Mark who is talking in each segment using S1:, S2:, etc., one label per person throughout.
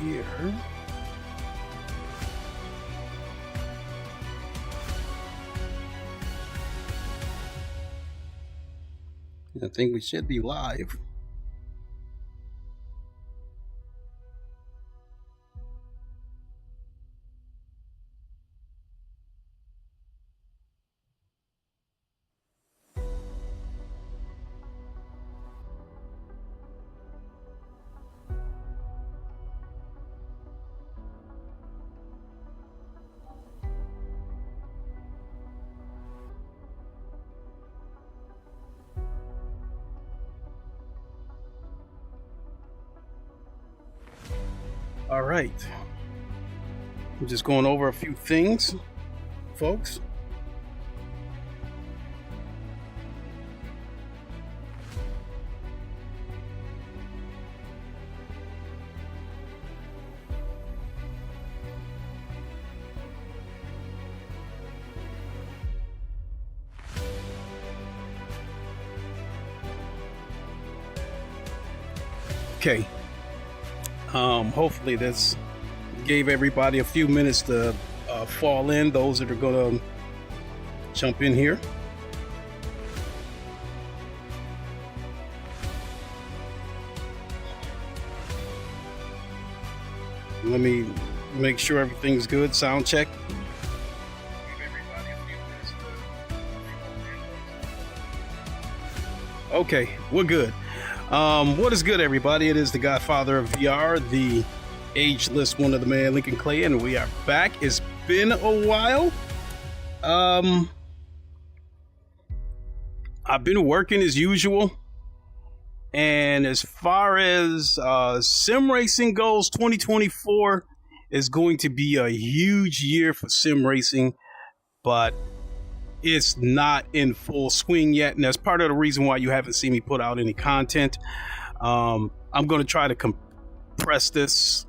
S1: here. I think we should be live. All right, I'm just going over a few things, folks. Okay. Hopefully this gave everybody a few minutes to fall in, those that are going to jump in here. Let me make sure everything's good. Sound check. Okay, we're good. What is good, everybody? It is the Godfather of VR, the ageless one of the man, Lincoln Clay, and we are back. It's been a while. I've been working as usual, and as far as sim racing goes, 2024 is going to be a huge year for sim racing, but it's not in full swing yet, and that's part of the reason why you haven't seen me put out any content. I'm going to try to compress this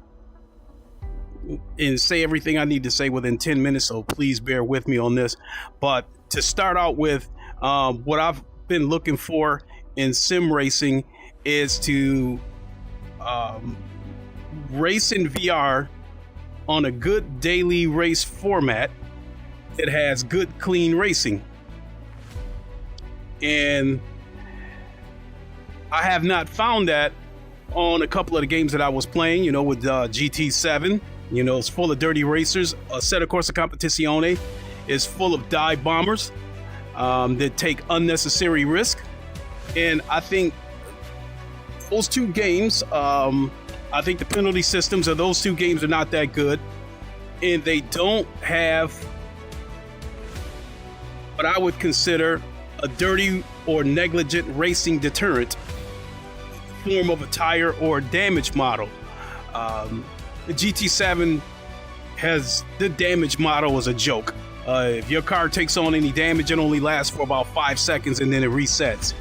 S1: and say everything I need to say within 10 minutes, so please bear with me on this. But to start out with, what I've been looking for in sim racing is to race in VR on a good daily race format. It has good, clean racing. And I have not found that on a couple of the games that I was playing, you know, with GT7. You know, it's full of dirty racers. Assetto Corsa Competizione is full of dive bombers that take unnecessary risk. And I think those two games, I think the penalty systems of those two games are not that good. And they don't have what I would consider a dirty or negligent racing deterrent in the form of a tire or damage model. The GT7 has the damage model as a joke. If your car takes on any damage, it only lasts for about 5 seconds and then it resets.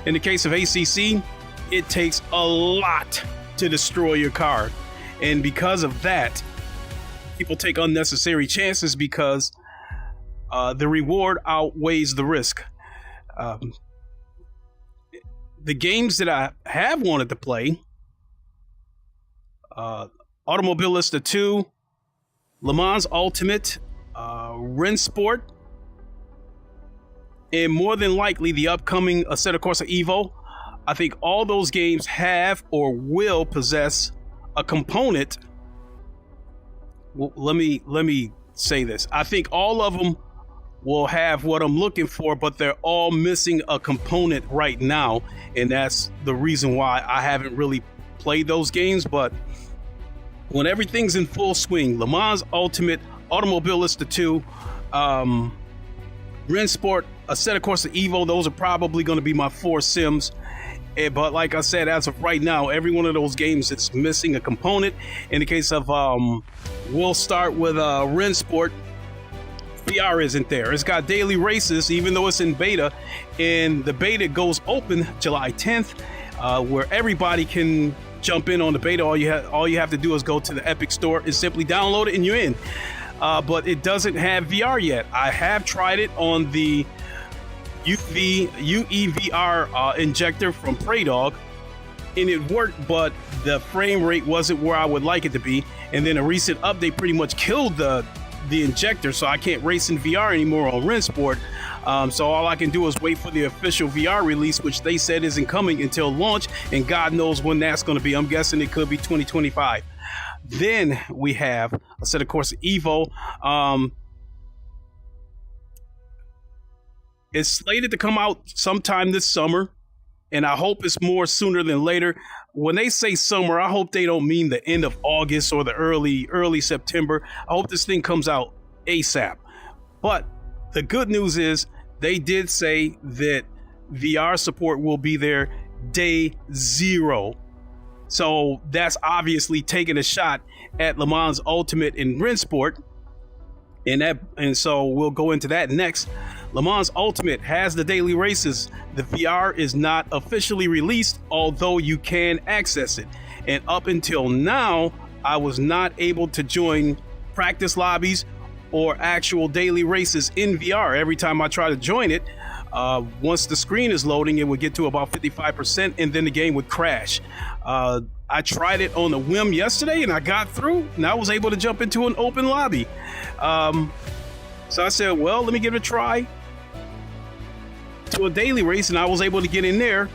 S1: In the case of ACC, it takes a lot to destroy your car. And because of that, people take unnecessary chances because the reward outweighs the risk. The games that I have wanted to play, Automobilista 2, LeMans Ultimate, Rennsport, and more than likely the upcoming Assetto Corsa EVO. I think all those games have or will possess a component. Well, let me say this. I think all of them will have what I'm looking for, but they're all missing a component right now, and that's the reason why I haven't really played those games. But when everything's in full swing, Le Mans Ultimate, Automobilista 2, Rennsport, Assetto Corsa EVO, those are probably going to be my 4 sims. But like I said, as of right now, every one of those games is missing a component. In the case of, we'll start with Rennsport. VR isn't there. It's got daily races, even though it's in beta, and the beta goes open July 10th, where everybody can jump in on the beta. All you have to do is go to the Epic Store and simply download it, and you're in. But it doesn't have VR yet. I have tried it on the UEVR injector from Praydog, and it worked, but the frame rate wasn't where I would like it to be. And then a recent update pretty much killed the injector, so I can't race in VR anymore on Rensport. So all I can do is wait for the official VR release, which they said isn't coming until launch, and God knows when that's going to be. I'm guessing it could be 2025. Then we have a set of course EVO. It's slated to come out sometime this summer, and I hope it's more sooner than later. When they say summer, I hope they don't mean the end of August or the early September. I hope this thing comes out ASAP. But the good news is they did say that VR support will be there day 0. So that's obviously taking a shot at LeMans Ultimate in Rensport. And so we'll go into that next. LeMans Ultimate has the daily races. The VR is not officially released, although you can access it. And up until now, I was not able to join practice lobbies or actual daily races in VR. Every time I try to join it, once the screen is loading, it would get to about 55%, and then the game would crash. I tried it on a whim yesterday, and I got through, and I was able to jump into an open lobby. So I said, well, let me give it a try to a daily race, and I was able to get in there.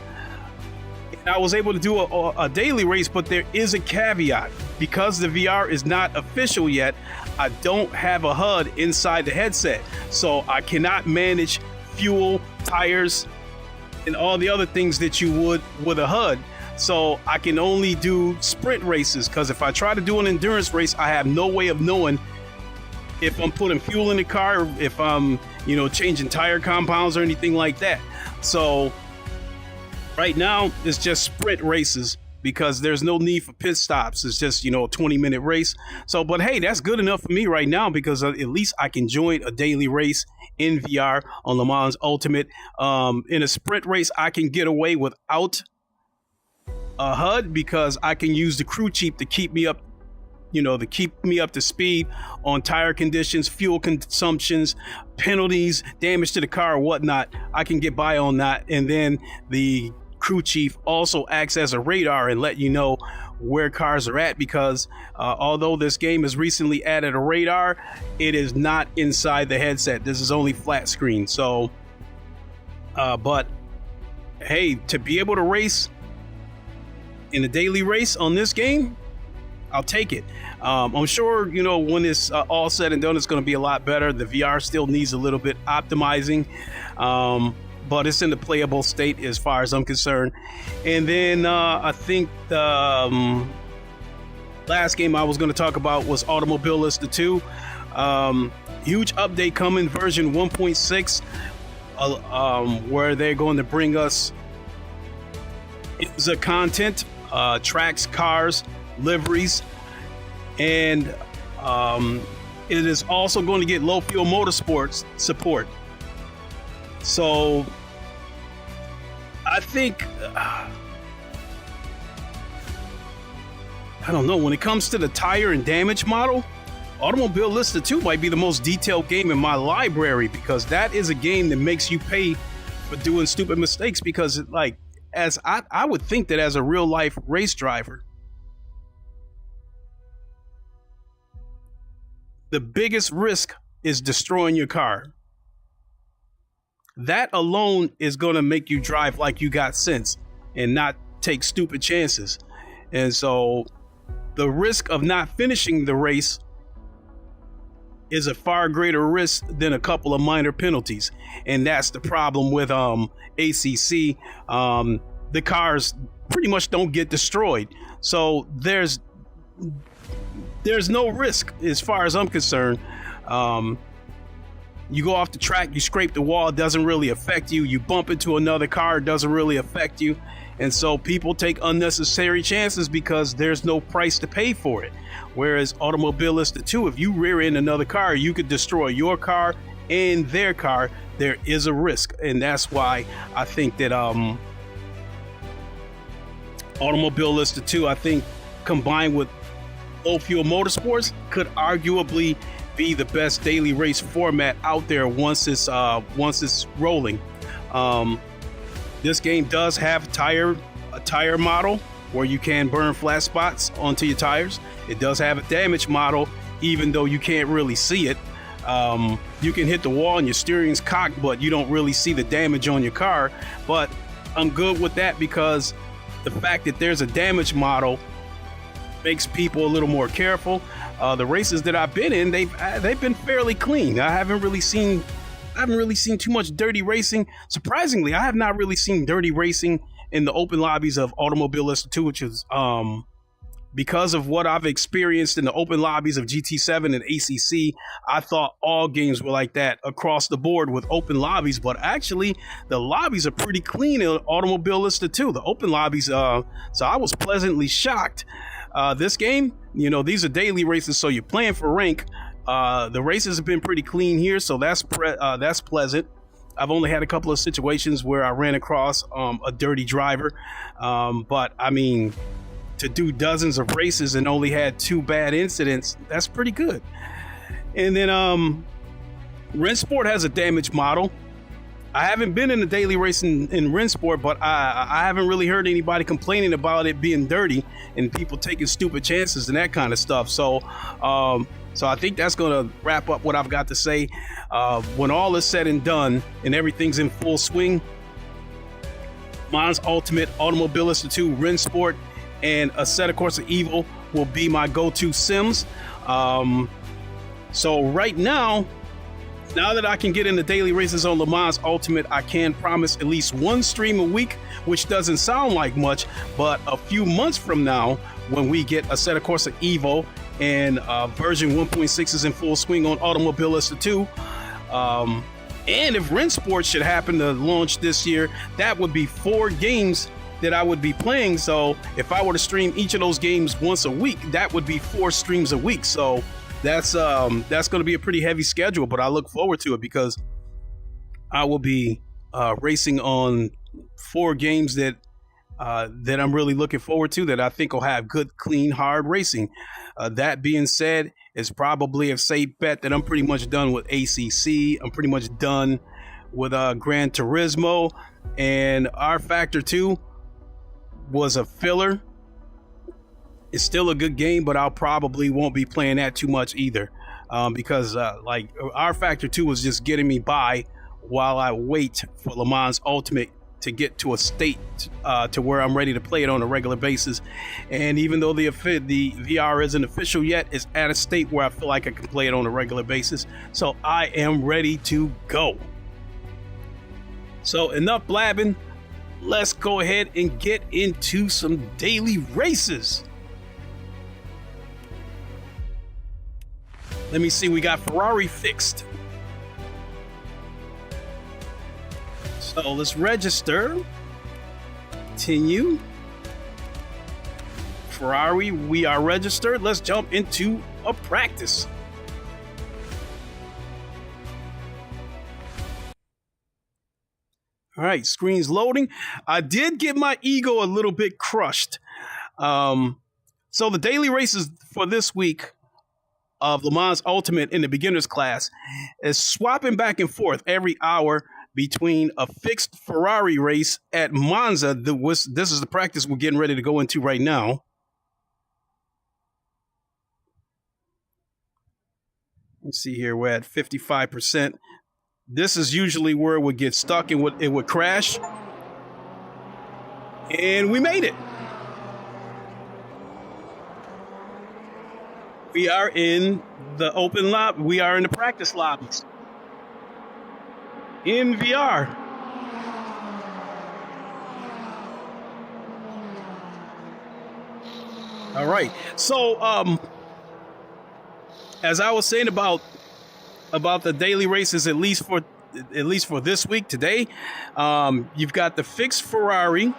S1: And I was able to do a daily race, but there is a caveat. Because the VR is not official yet, I don't have a HUD inside the headset. So I cannot manage fuel, tires, and all the other things that you would with a HUD. So I can only do sprint races, because if I try to do an endurance race, I have no way of knowing if I'm putting fuel in the car, or if I'm, changing tire compounds or anything like that. So right now it's just sprint races, because there's no need for pit stops. It's just, a 20-minute race. So, but hey, that's good enough for me right now, because at least I can join a daily race in VR on LeMans Ultimate. In a sprint race, I can get away without a HUD, because I can use the crew chief to keep me up, to speed on tire conditions, fuel consumptions, penalties, damage to the car, or whatnot. I can get by on that. And then the crew chief also acts as a radar and let you know where cars are at, because although this game has recently added a radar, it is not inside the headset. This is only flat screen. So, but hey, to be able to race in a daily race on this game, I'll take it. I'm sure, when it's all said and done, it's going to be a lot better. The VR still needs a little bit optimizing, but it's in the playable state as far as I'm concerned. And then I think the last game I was going to talk about was Automobilista 2. Huge update coming, version 1.6, where they're going to bring us the content, tracks, cars, liveries, and it is also going to get low fuel motorsports support. So I think I don't know, when it comes to the tire and damage model, Automobilista 2 might be the most detailed game in my library, because that is a game that makes you pay for doing stupid mistakes. Because as I would think that as a real life race driver, the biggest risk is destroying your car. That alone is going to make you drive like you got sense and not take stupid chances. And so the risk of not finishing the race is a far greater risk than a couple of minor penalties. And that's the problem with ACC. The cars pretty much don't get destroyed. So there's no risk as far as I'm concerned. You go off the track, you scrape the wall, it doesn't really affect you. You bump into another car, it doesn't really affect you. And so people take unnecessary chances because there's no price to pay for it. Whereas Automobilista 2, if you rear end another car, you could destroy your car and their car. There is a risk. And that's why I think that Automobilista 2, I think, combined with low fuel motorsports, could arguably be the best daily race format out there once it's rolling. This game does have a tire model where you can burn flat spots onto your tires. It does have a damage model, even though you can't really see it. You can hit the wall and your steering's cocked, but you don't really see the damage on your car. But I'm good with that because the fact that there's a damage model makes people a little more careful. The races that I've been in, they've been fairly clean. I haven't really seen too much dirty racing. Surprisingly, I have not really seen dirty racing in the open lobbies of Automobilista 2, which is because of what I've experienced in the open lobbies of GT7 and ACC. I thought all games were like that across the board with open lobbies, but actually the lobbies are pretty clean in Automobilista 2, the open lobbies. So I was pleasantly shocked. This game, you know, these are daily races, so you're playing for rank. The races have been pretty clean here, so that's pleasant. I've only had a couple of situations where I ran across a dirty driver, but I mean, to do dozens of races and only had 2 bad incidents, that's pretty good. And then Rensport has a damage model. I haven't been in a daily race in Rensport, but I haven't really heard anybody complaining about it being dirty and people taking stupid chances and that kind of stuff. So I think that's going to wrap up what I've got to say. When all is said and done and everything's in full swing, LeMans Ultimate, Automobilista 2, Rensport, and Assetto Corsa Evo will be my go-to sims. So right now that I can get into daily races on LeMans Ultimate, I can promise at least 1 stream a week, which doesn't sound like much, but a few months from now, when we get Assetto Corsa Evo and version 1.6 is in full swing on Automobilista 2, and if Rensport should happen to launch this year, that would be 4 games that I would be playing. So if I were to stream each of those games once a week, that would be 4 streams a week. So that's going to be a pretty heavy schedule, but I look forward to it because I will be racing on 4 games that I'm really looking forward to, that I think will have good, clean, hard racing. That being said, it's probably a safe bet that I'm pretty much done with ACC. I'm pretty much done with Gran Turismo, and R Factor 2 was a filler. It's still a good game, but I'll probably won't be playing that too much either, because like R Factor 2 was just getting me by while I wait for LeMans Ultimate to get to a state to where I'm ready to play it on a regular basis. And even though the VR isn't official yet, it's at a state where I feel like I can play it on a regular basis. So I am ready to go. So enough blabbing. Let's go ahead and get into some daily races. Let me see, we got Ferrari fixed. So let's register. Continue. Ferrari, we are registered. Let's jump into a practice. All right, screen's loading. I did get my ego a little bit crushed. So the daily races for this week of LeMans Ultimate in the beginner's class is swapping back and forth every hour between a fixed Ferrari race at Monza. This is the practice we're getting ready to go into right now. Let's see here, we're at 55%. This is usually where it would get stuck and it would crash. And we made it. We are in the open lobby. We are in the practice lobbies in VR. All right. So, as I was saying about the daily races, at least for this week today, you've got the fixed Ferrari.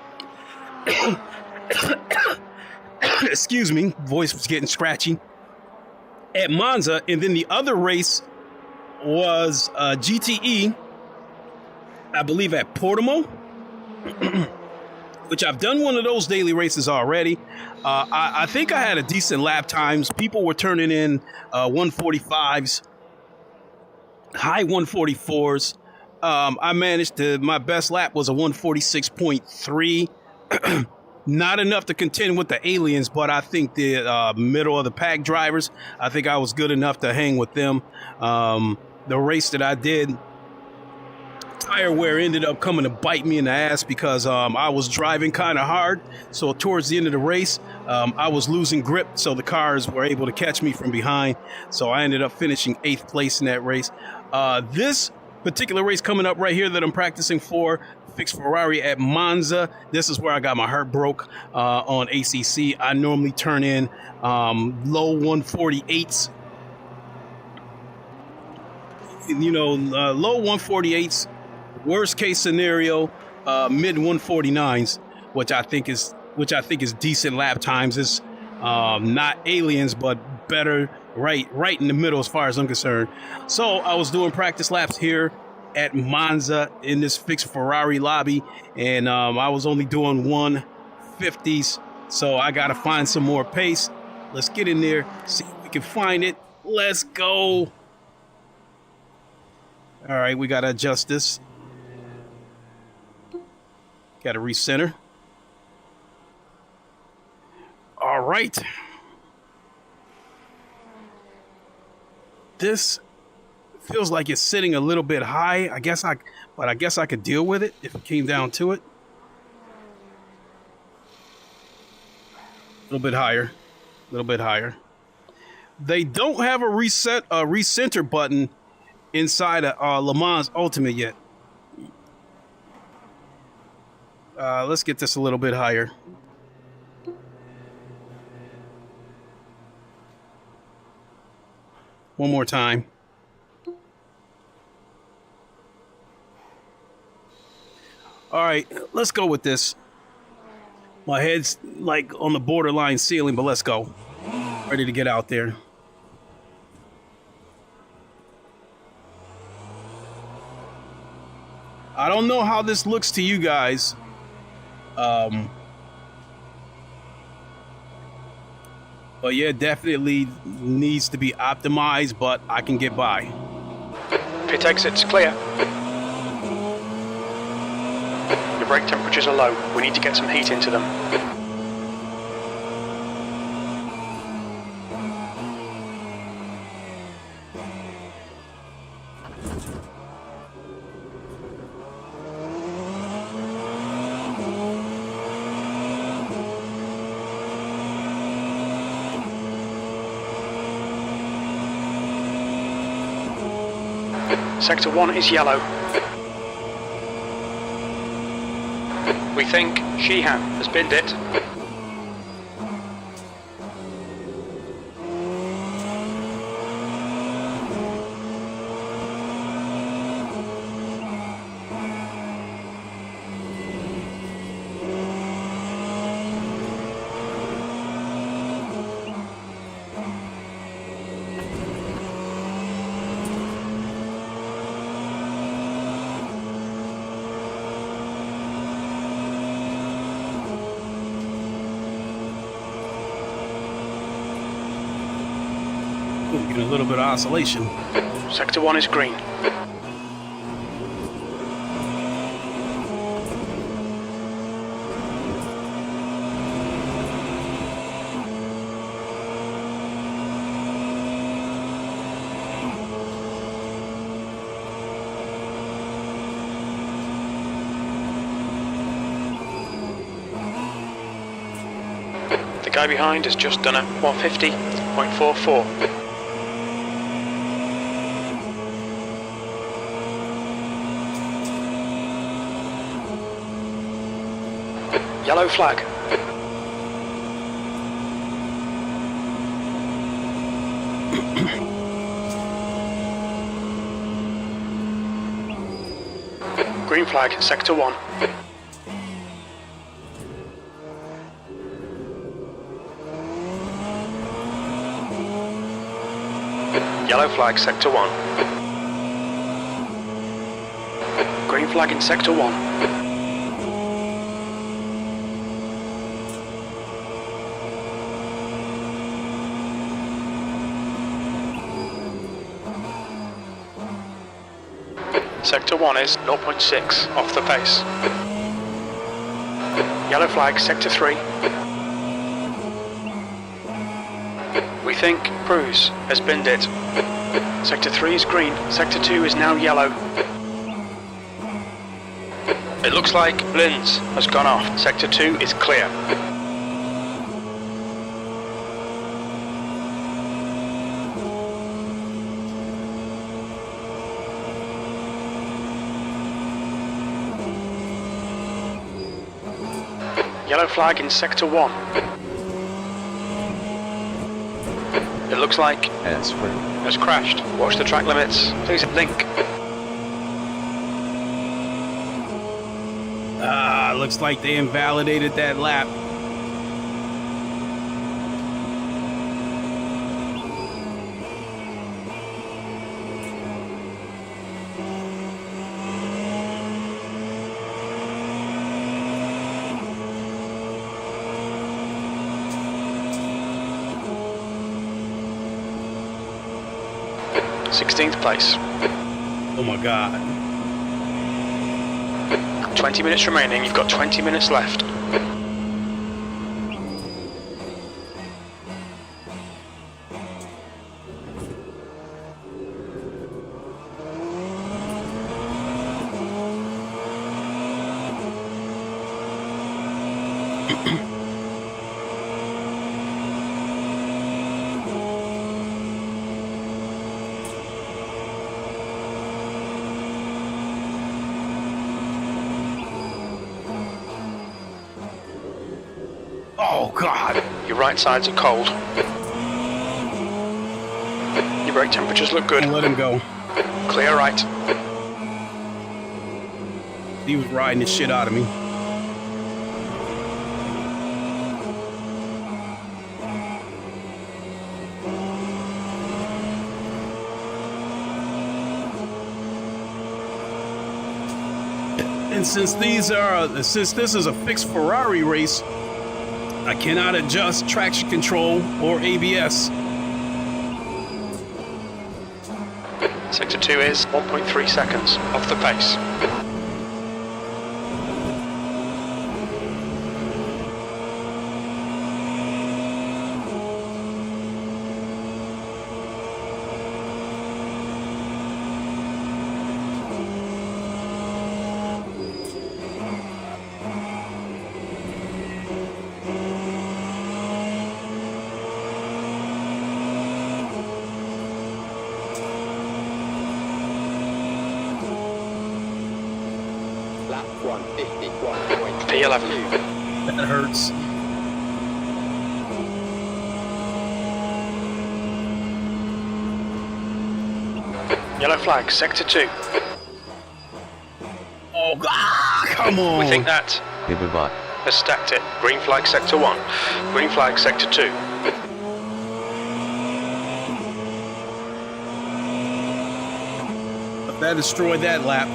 S1: Excuse me, voice was getting scratchy. At Monza, and then the other race was GTE, I believe at Portimao, which I've done one of those daily races already. I think I had a decent lap times. People were turning in 145s, high 144s. I managed to, my best lap was a 146.3. Not enough to contend with the aliens, but I think the middle of the pack drivers, I think I was good enough to hang with them. The race that I did, tire wear ended up coming to bite me in the ass because I was driving kind of hard. So towards the end of the race, I was losing grip, so the cars were able to catch me from behind. So I ended up finishing 8th place in that race. This particular race coming up right here that I'm practicing for, fixed Ferrari at Monza. This is where I got my heart broke on ACC. I normally turn in low 148s. You know, low 148s. Worst case scenario, mid 149s, which I think is decent lap times. It's not aliens, but better, right in the middle as far as I'm concerned. So I was doing practice laps here at Monza in this fixed Ferrari lobby, and I was only doing 150s. So I gotta find some more pace. Let's get in there, see if we can find it. Let's go. All right, we gotta adjust this. Got to recenter. All right. This feels like it's sitting a little bit high. I guess I could deal with it if it came down to it. A little bit higher. A little bit higher. They don't have a recenter button inside a LeMans Ultimate yet. Let's get this a little bit higher. One more time. All right, let's go with this. My head's like on the borderline ceiling, but let's go. Ready to get out there. I don't know how this looks to you guys. But yeah, definitely needs to be optimized, but I can get by.
S2: Pit exit's clear. The brake temperatures are low. We need to get some heat into them. Sector 1 is yellow. We think Sheehan has binned it.
S1: Getting a little bit of oscillation.
S2: Sector 1 is green. The guy behind has just done a 150.44. Yellow flag. Green flag, sector 1. Yellow flag, sector 1. Green flag in sector 1. Sector 1 is 0.6 off the pace. Yellow flag, sector 3. We think cruise has binned it. Sector 3 is green, sector 2 is now yellow. It looks like Blins has gone off. Sector 2 is clear. Yellow flag in sector 1. It looks like has crashed. Watch the track limits. Please link.
S1: Looks like they invalidated that lap.
S2: – 16th place.
S1: Oh my God.
S2: 20 minutes remaining, you've got 20 minutes left.
S1: Oh God.
S2: Your right sides are cold. Your brake temperatures look good.
S1: Let him go.
S2: Clear right.
S1: He was riding the shit out of me. And since this is a fixed Ferrari race, I cannot adjust traction control or ABS.
S2: Sector 2 is 1.3 seconds off the pace. P11.
S1: That hurts.
S2: Yellow flag, sector 2.
S1: Oh God, come on.
S2: We think that has stacked it. Green flag, sector 1. Green flag, sector 2.
S1: That destroyed that lap.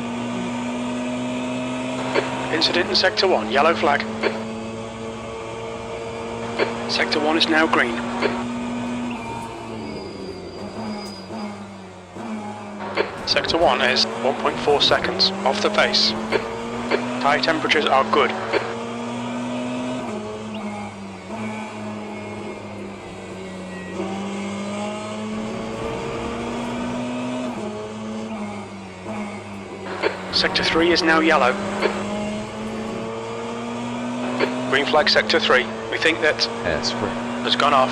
S2: Incident in sector 1, yellow flag. Sector 1 is now green. Sector 1 is 1.4 seconds off the pace. Tyre temperatures are good. Sector 3 is now yellow. Green flag sector 3. We think that has gone off.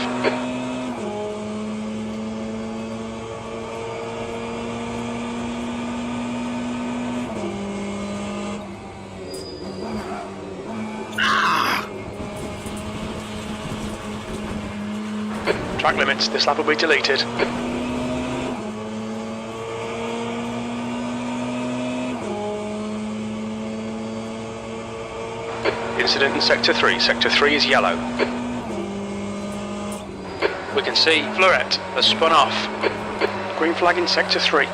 S2: Track limits, this lap will be deleted. Incident in sector 3. Sector 3 is yellow. We can see Fleuret has spun off. Green flag in sector 3.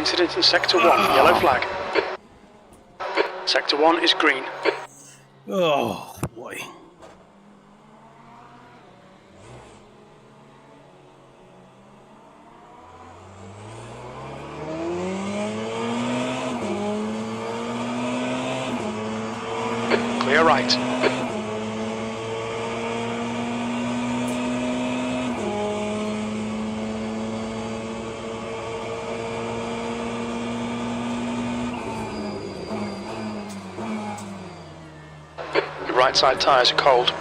S2: Incident in Sector 1, yellow flag. Sector 1 is green.
S1: Oh, boy.
S2: Clear right. Your right side tyres are cold.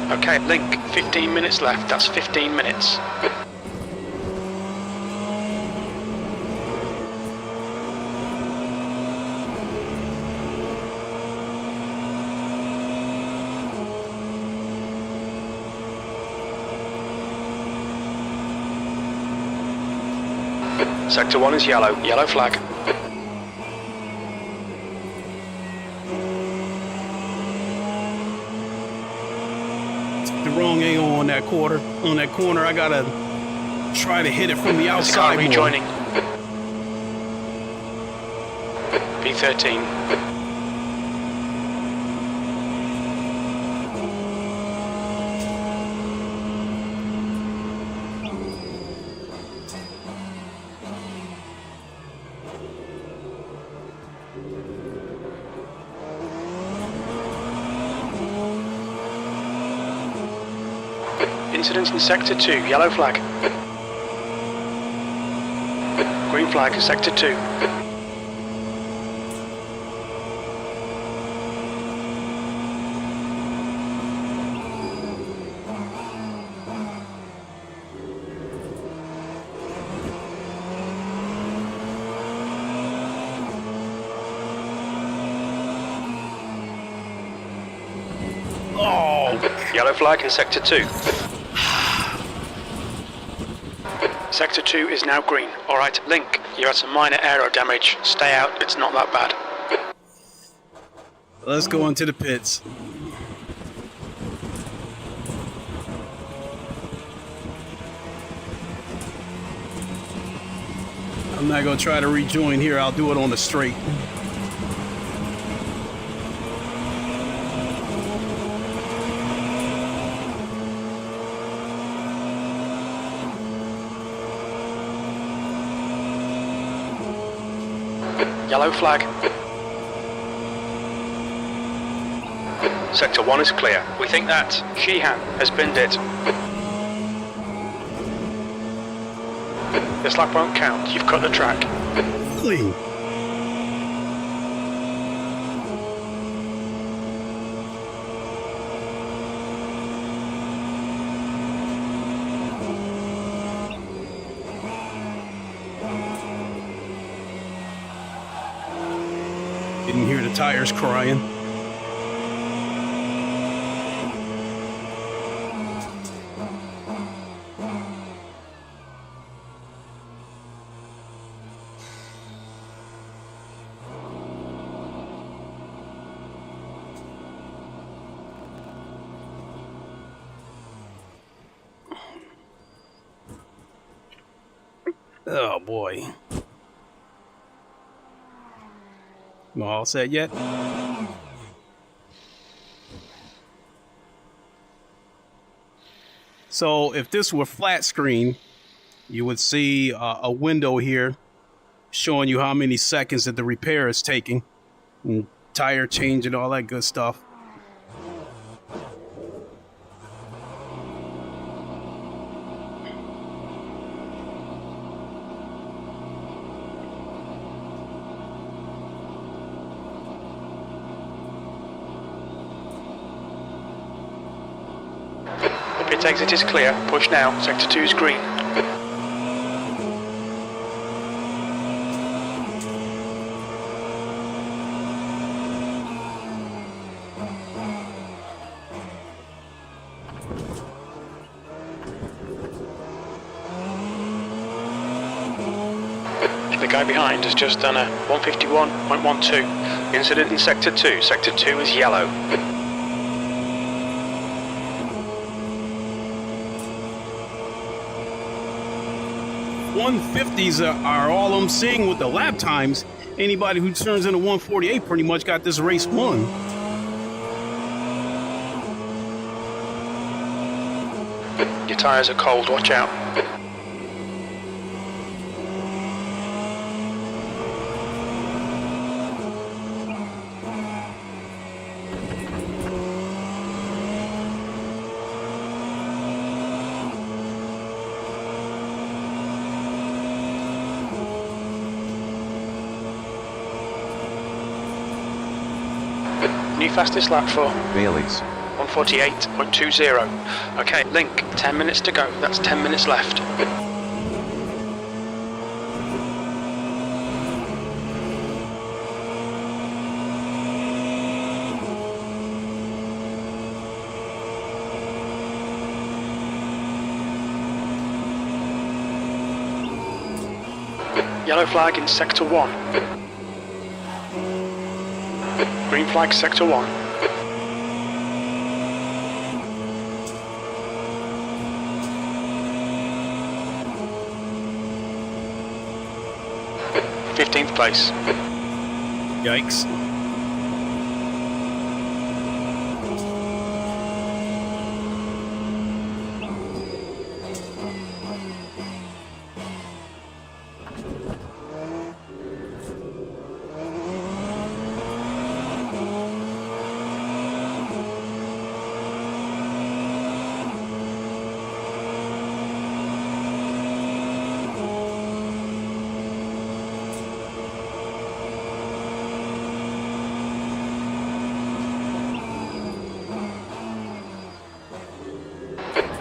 S2: Okay, link, 15 minutes left, that's 15 minutes. Sector 1 is yellow, yellow flag.
S1: The wrong angle on that quarter. On that corner, I gotta try to hit it from the outside.
S2: Car rejoining. P13. Incident in Sector 2, yellow flag. Green flag, Sector 2.
S1: Oh,
S2: Yellow flag in Sector 2. Sector 2 is now green. Alright, Link, you had some minor aero damage. Stay out, it's not that bad.
S1: let's go into the pits. I'm not gonna try to rejoin here. I'll do it on the straight.
S2: Yellow flag. Sector 1 is clear. We think that Sheehan has binned it. This lap won't count. You've cut the track.
S1: Clean. Didn't hear the tires crying. Oh boy. You all set yet? So if this were flat screen, you would see a window here showing you how many seconds that the repair is taking, and tire change and all that good stuff.
S2: Pit exit is clear. Push now. Sector 2 is green. The guy behind has just done a 151.12. Incident in Sector 2. Sector 2 is yellow.
S1: 150s are all I'm seeing with the lap times. Anybody who turns into 148 pretty much got this race won.
S2: Your tyres are cold, watch out. New fastest lap for
S3: Bailey's.
S2: 148.20. Okay, Link, 10 minutes to go. That's 10 minutes left. Yellow flag in Sector 1. Green flag Sector 1. th place.
S1: Yikes.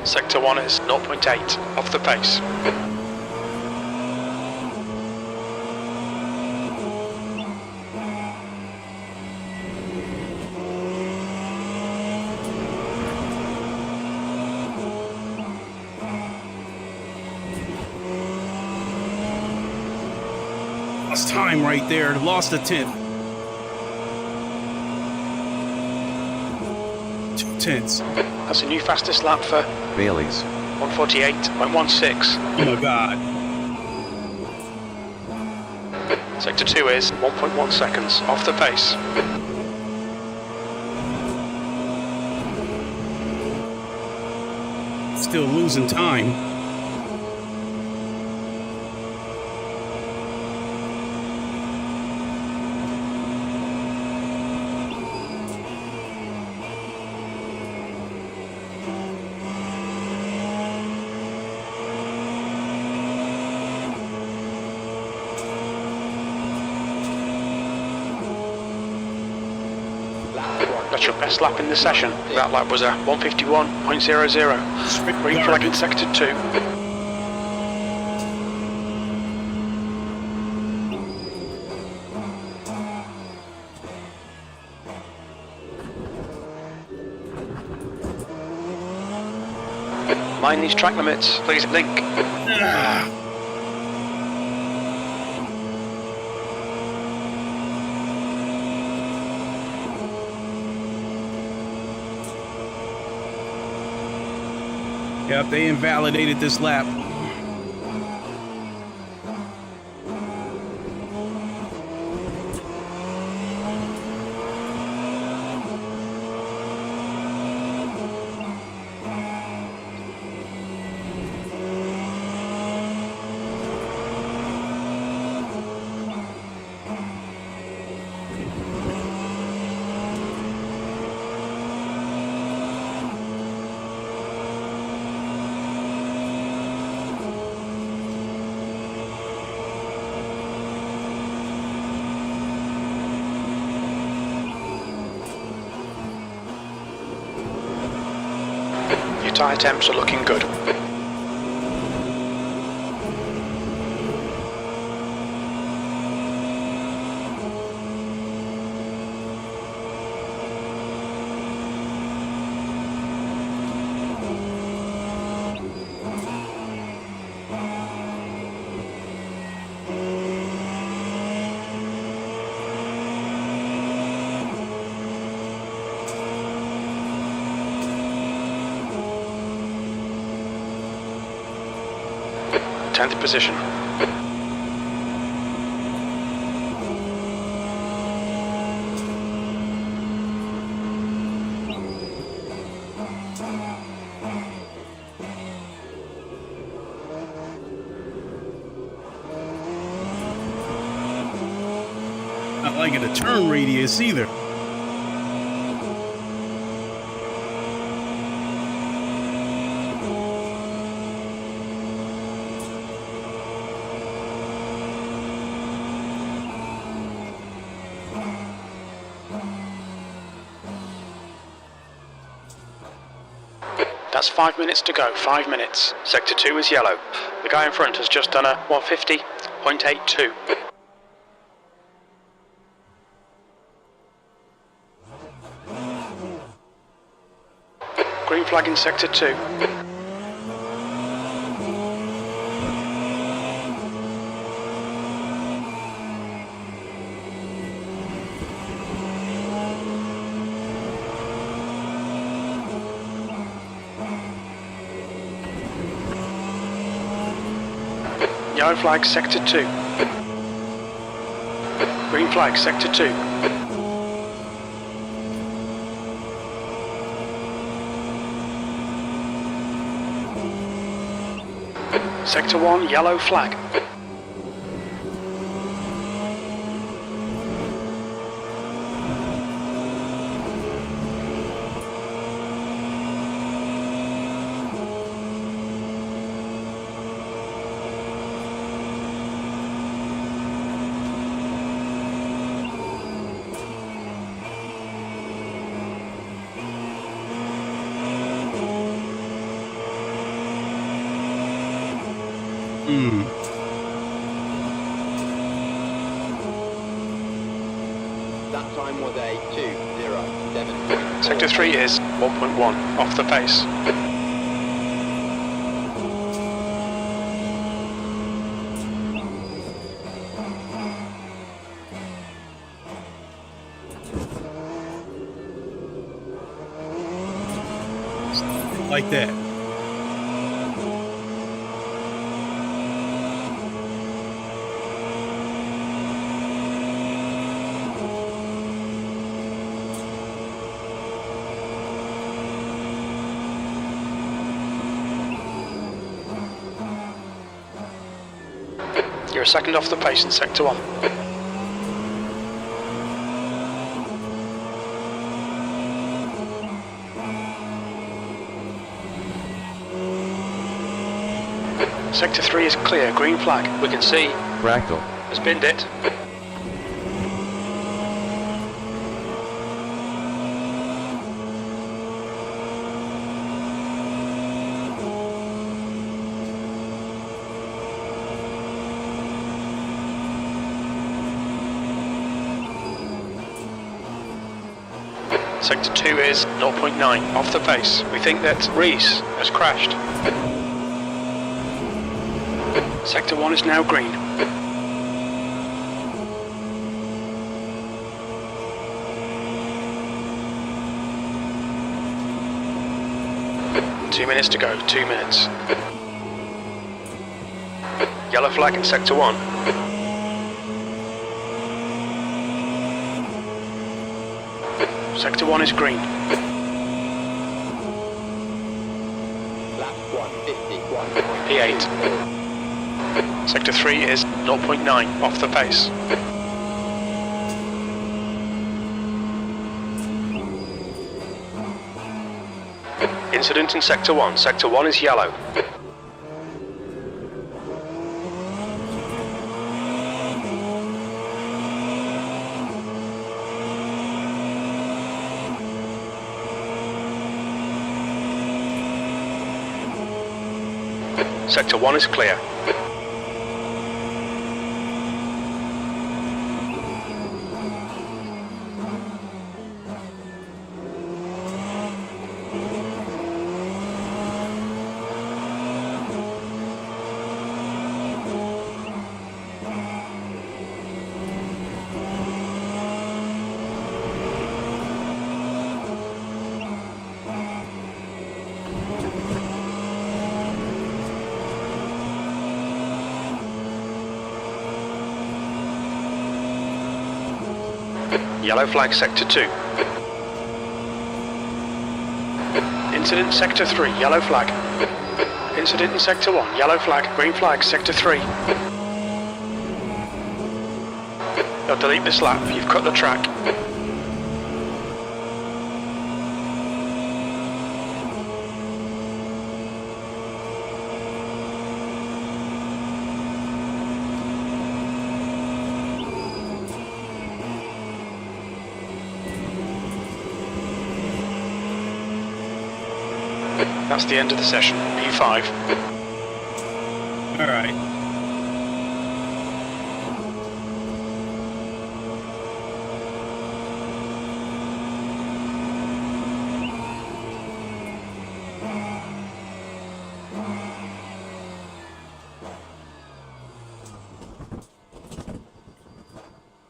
S2: Sector 1 is 0.8 off the pace.
S1: Lost time right there. Lost a 10th. 2 tenths.
S2: That's a new fastest lap for
S3: Bailey's.
S2: 148.16.
S1: Oh my God.
S2: Sector 2 is 1.1 seconds off the pace.
S1: Still losing time.
S2: That's your best lap in the session. That lap was a 151.00. Green flag in Sector 2. Mind these track limits, please, Link.
S1: Yep, they invalidated this lap.
S2: Tyre temps are looking good. 10th position.
S1: Not liking the turn radius either.
S2: That's 5 minutes to go, 5 minutes. Sector 2 is yellow. The guy in front has just done a 150.82. Green flag in Sector 2. Yellow flag, Sector 2. Green flag, Sector 2. Sector 1, yellow flag.
S3: That time was a 2:07.
S2: Sector 3 is 1.1 off the pace.
S1: Like that.
S2: You're a second off the pace in Sector 1. Sector 3 is clear, green flag. We can see
S3: Fractal
S2: has binned it. Sector 2 is 0.9 off the pace. We think that Reese has crashed. Sector 1 is now green. Two minutes to go, 2 minutes. Yellow flag in Sector 1. Sector 1 is green.
S3: lap 150.
S2: P8. Sector 3 is 0.9 off the pace. Incident in Sector 1. Sector 1 is yellow. Sector 1 is clear. Yellow flag sector 2. Incident sector 3, yellow flag. Incident in sector 1, yellow flag, green flag, sector 3. You'll delete this lap, you've cut the track. That's the end of the session, P5.
S1: All right.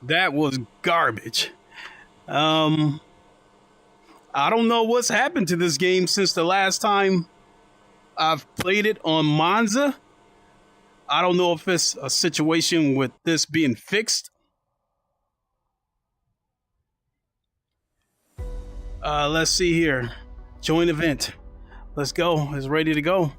S1: That was garbage. I don't know what's happened to this game since the last time I've played it on Monza. I don't know if it's a situation with this being fixed. Let's see here. Join event. Let's go. It's ready to go.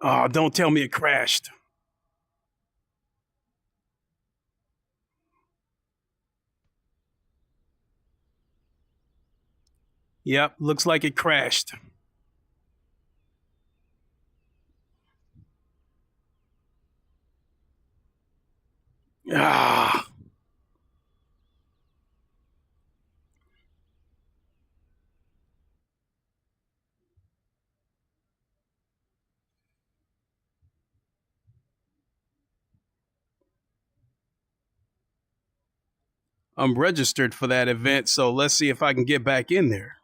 S1: Oh, don't tell me it crashed. Yep, looks like it crashed. Ah. I'm registered for that event, so let's see if I can get back in there.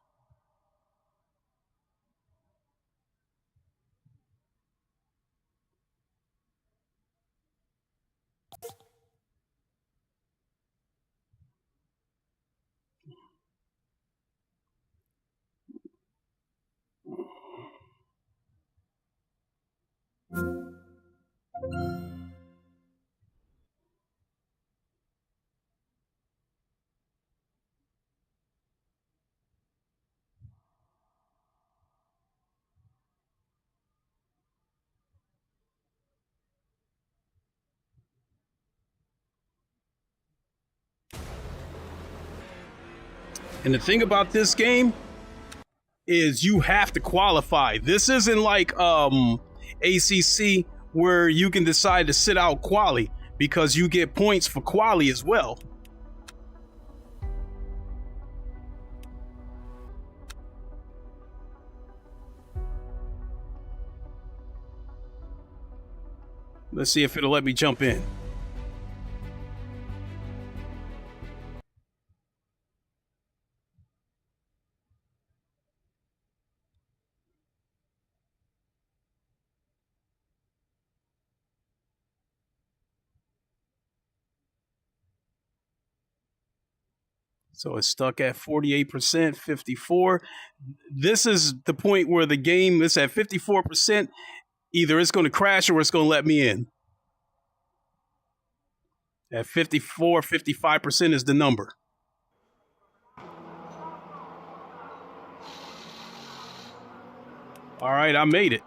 S1: And the thing about this game is you have to qualify. This isn't like ACC where you can decide to sit out quali because you get points for quali as well. Let's see if it'll let me jump in. So it's stuck at 48%, 54. This is the point where the game is at 54%. Either it's going to crash or it's going to let me in. At 54, 55% is the number. All right, I made it.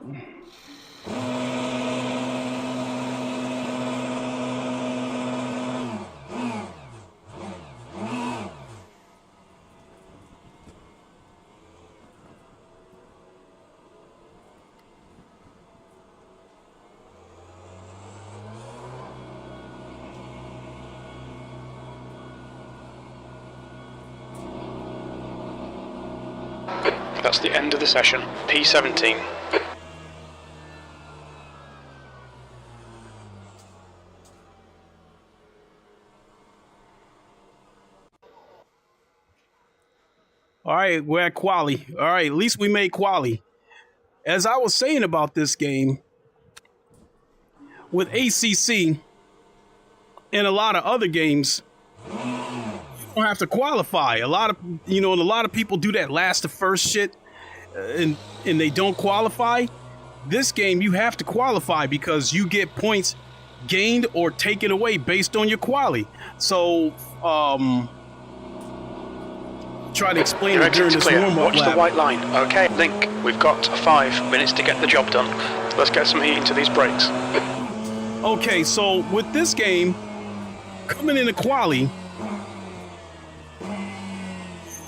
S2: That's the end of the session, P17.
S1: All right. right, we're at quali. All right, at least we made quali. As I was saying about this game, with ACC and a lot of other games, you don't have to qualify. A lot of people do that last to first shit, and they don't qualify. This game, you have to qualify because you get points gained or taken away based on your quali. So, try to explain it during this warm-up lap.
S2: Watch the white line. Okay, Link, we've got 5 minutes to get the job done. Let's get some heat into these brakes.
S1: Okay, so with this game, coming into quali,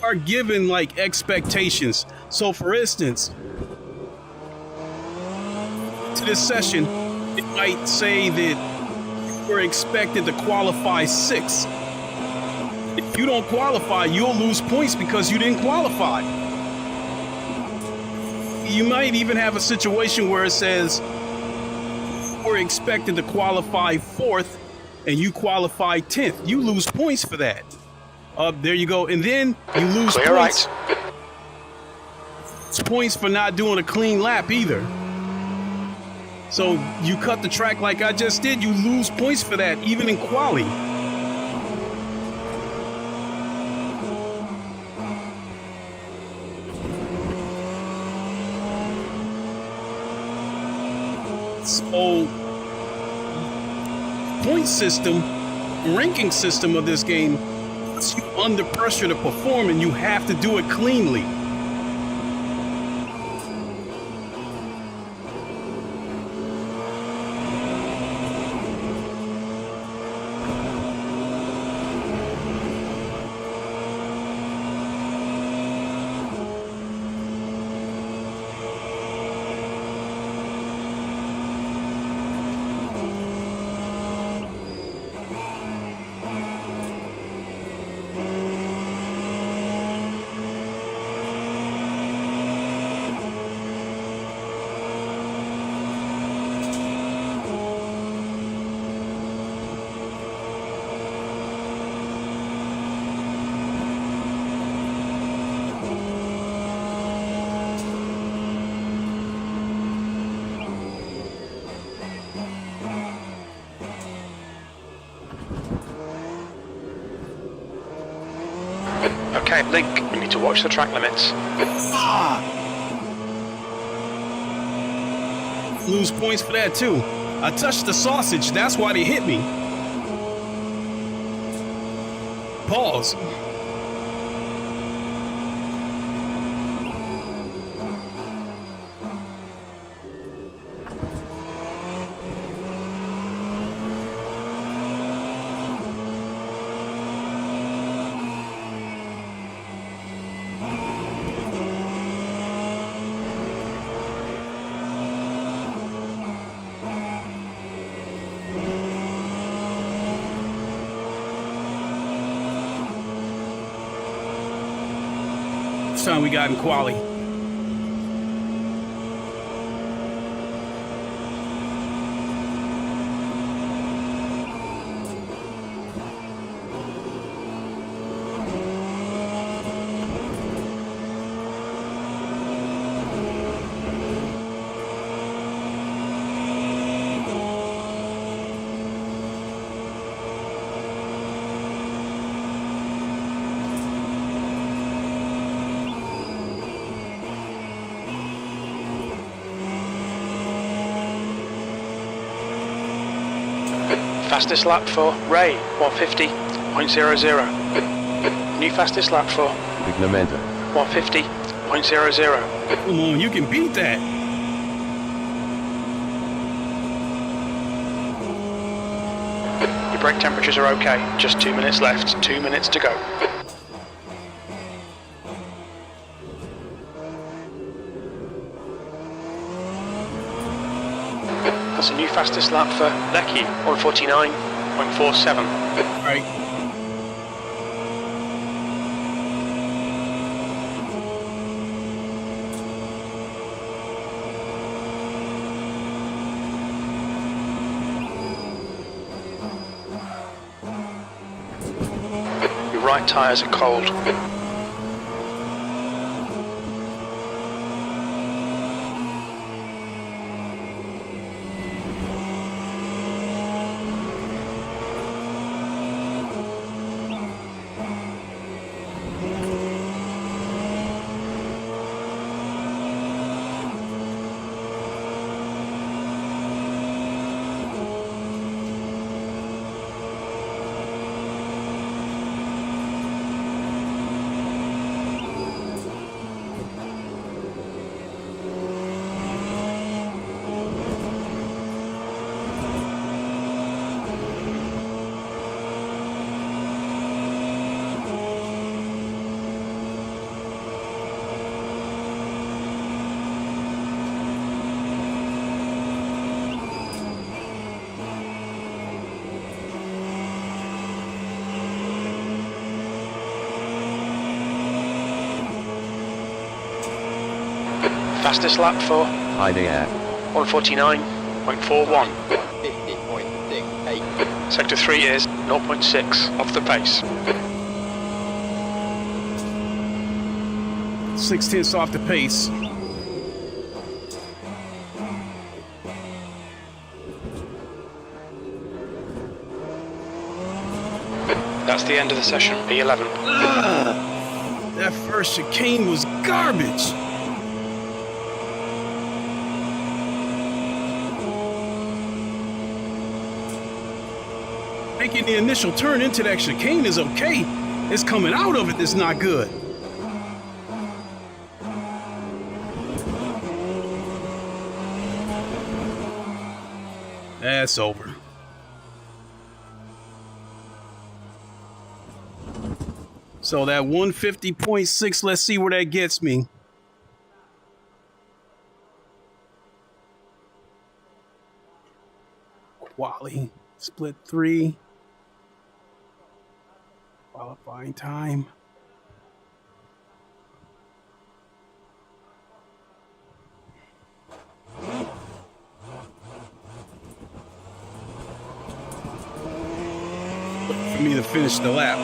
S1: are given like expectations. So for instance, to this session, it might say that we're expected to qualify 6. If you don't qualify, you'll lose points because you didn't qualify. You might even have a situation where it says we're expected to qualify 4th and you qualify 10th. You lose points for that. There you go. And then you lose
S2: Clear
S1: points.
S2: Right.
S1: It's points for not doing a clean lap either. So you cut the track like I just did, you lose points for that, even in quali. So, point system, ranking system of this game puts you under pressure to perform, and you have to do it cleanly.
S2: Okay, Link, you need to watch the track limits.
S1: Lose points for that too. I touched the sausage, that's why they hit me. Pause. Time we got in quali.
S2: Fastest lap for Ray, 150.00. New fastest lap for 150.00.
S1: Come on, you can beat that.
S2: Your brake temperatures are okay. Just 2 minutes left. 2 minutes to go. That's a new fastest lap for Lecky, 149.47.
S1: Right.
S2: Your right tyres are cold. Fastest lap for
S4: High the air.
S2: 149.41.
S3: 50.68.
S2: Sector 3 is 0.6 off the pace.
S1: 6/10 off the pace.
S2: That's the end of the session, P11.
S1: That first chicane was garbage. Making the initial turn into that chicane is okay. It's coming out of it that's not good. That's over. So that 150.6, let's see where that gets me. Quali, split 3. Qualifying time. For me to finish the lap.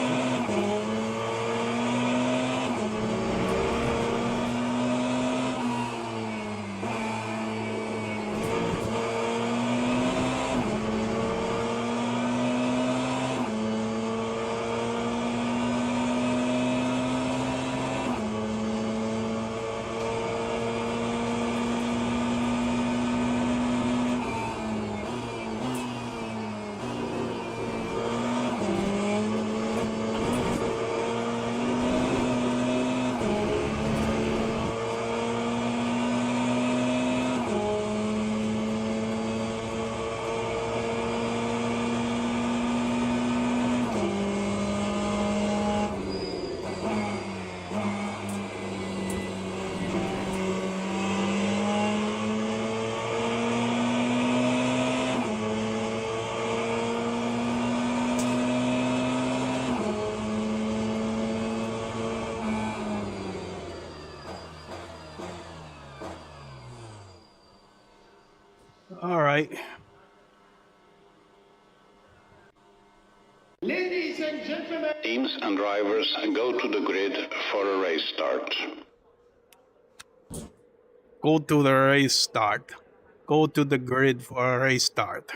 S1: All right.
S5: Ladies and gentlemen,
S6: Teams and drivers go to the grid for a race start.
S1: Go to the race start. Go to the grid for a race start.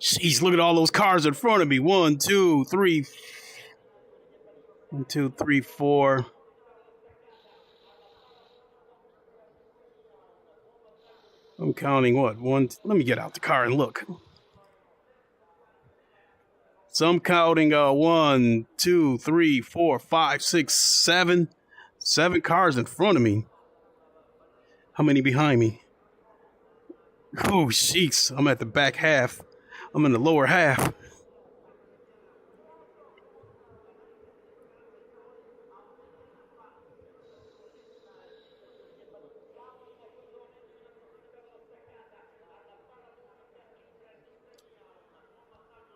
S1: Jeez, look at all those cars in front of me. 1, 2, 3. 1, 2, 3, 4. I'm counting what? One. Let me get out the car and look. So I'm counting 1, 2, 3, 4, 5, 6, 7. 7 cars in front of me. How many behind me? Oh, sheesh. I'm at the back half. I'm in the lower half.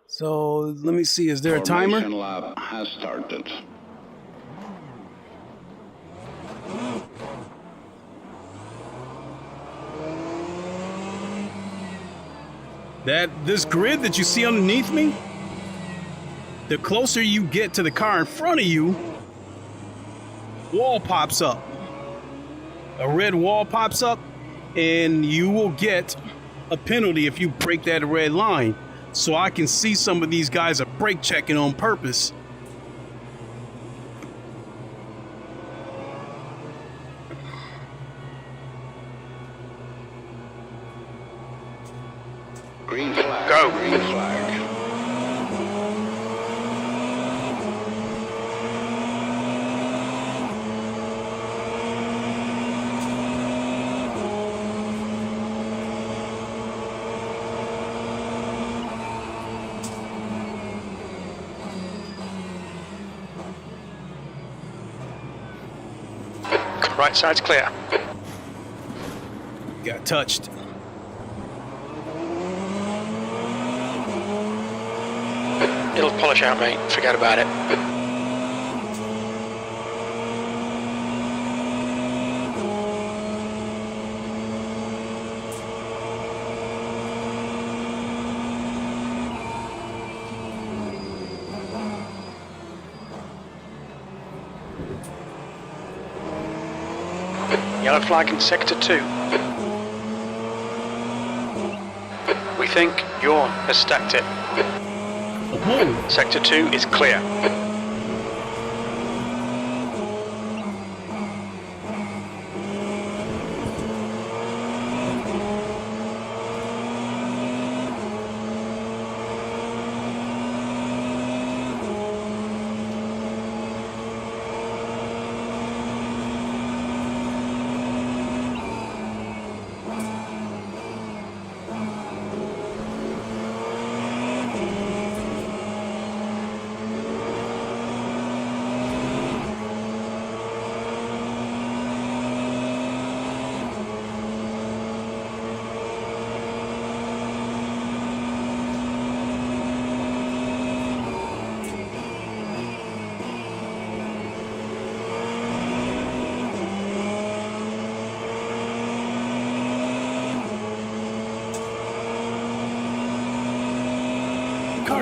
S1: So let me see, is there a timer?
S6: Formation lap has started.
S1: This grid that you see underneath me, the closer you get to the car in front of you, wall pops up. A red wall pops up, and you will get a penalty if you break that red line. So I can see some of these guys are brake checking on purpose.
S6: Green flag.
S2: Go.
S6: Green flag.
S2: Right side's clear.
S1: Got touched.
S2: It'll polish out, mate. Forget about it. Yellow flag in sector 2. We think Yawn has stacked it.
S1: Oh,
S2: Sector 2 is clear.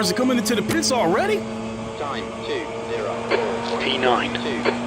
S1: cars are coming into the pits already?
S3: Time 2-0-4.
S2: P9.
S3: 2.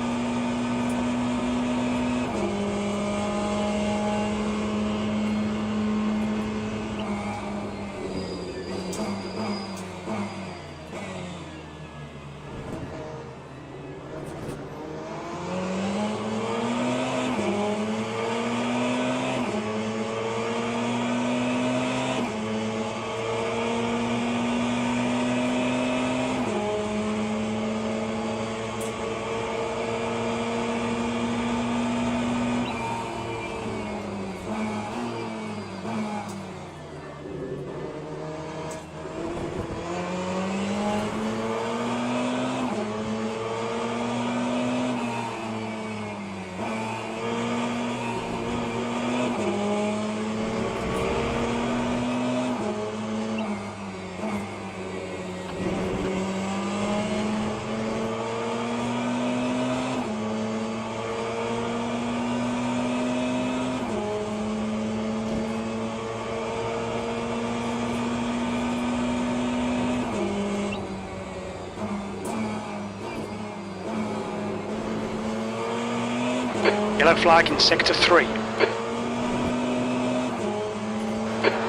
S2: Yellow flag in sector 3.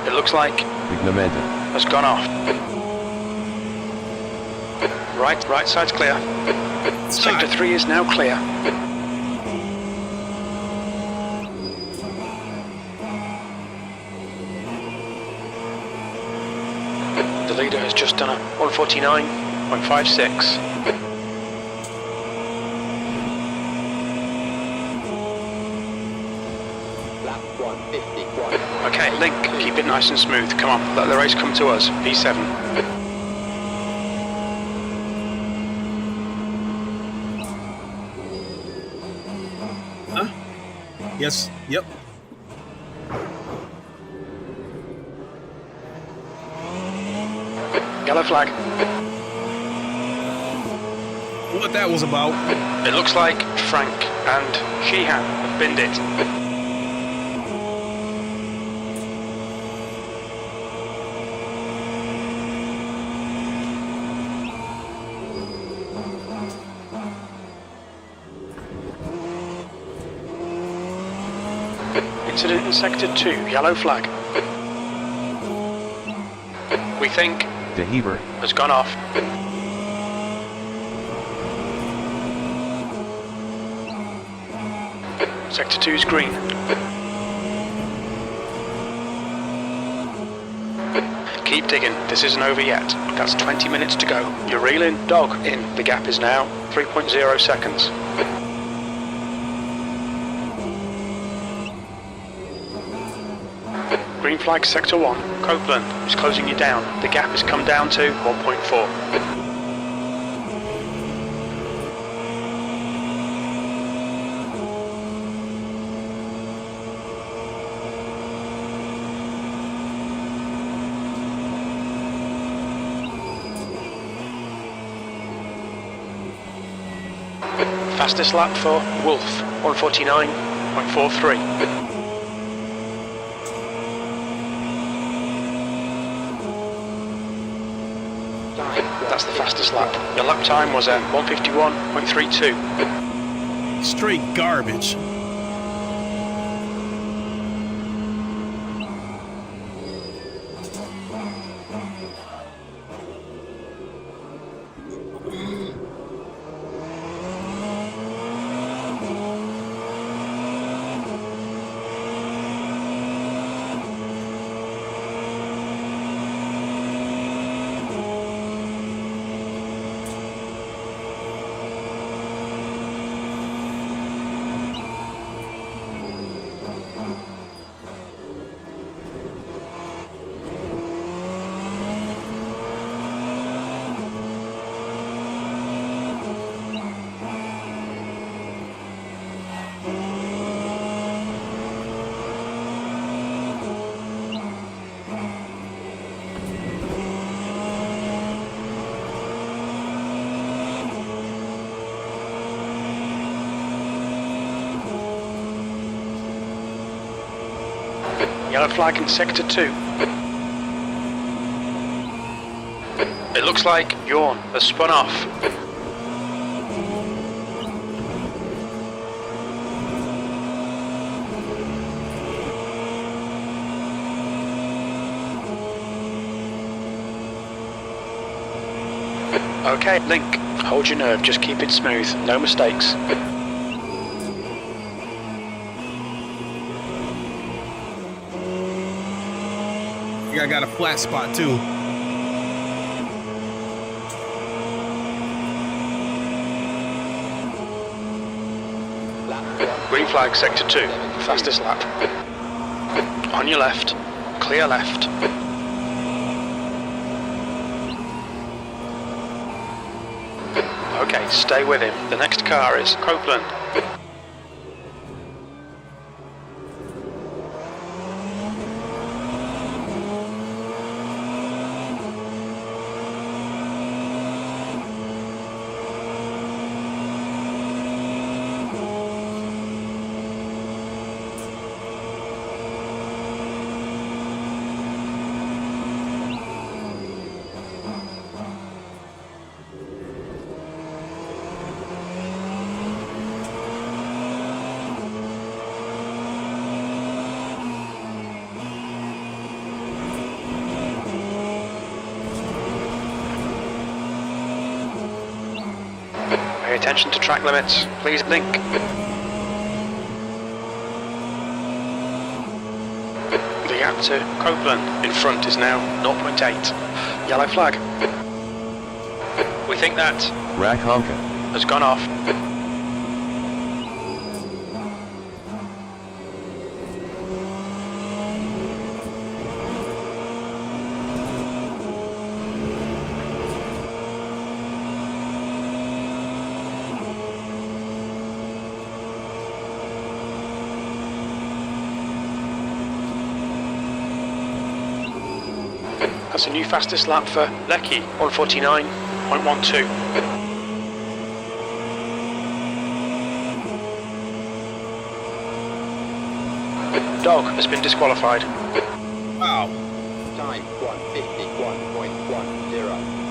S2: It looks like has gone off. Right side's clear. Sector 3 is now clear. The leader has just done a 149.56. Okay, Link, keep it nice and smooth. Come on, let the race come to us. P7.
S1: Huh? Yes, yep.
S2: Yellow flag.
S1: What that was about.
S2: It looks like Frank and Sheehan have binned it. Incident in sector 2, yellow flag. We think
S4: the Heber
S2: has gone off. Sector 2's green. Keep digging, this isn't over yet. That's 20 minutes to go. You're reeling, dog in. The gap is now 3.0 seconds. Green flag sector 1, Copeland is closing you down. The gap has come down to 1.4. Fastest lap for Wolf, 149.43. That's the fastest lap. The lap time was at 151.32.
S1: Straight garbage.
S2: Yellow flag in Sector 2. It looks like Yawn has spun off. Okay, Link, hold your nerve, just keep it smooth, no mistakes.
S1: Yeah, I got a flat spot too.
S2: Green flag, Sector 2, fastest lap. On your left, clear left. Okay, stay with him. The next car is Copeland. Pay attention to track limits. Please Link. The gap to Copeland in front is now 0.8. Yellow flag. We think that
S4: Rack Honka
S2: has gone off. That's a new fastest lap for Lecky, 149.12. Dog has been disqualified.
S1: Wow.
S3: Time 151.10.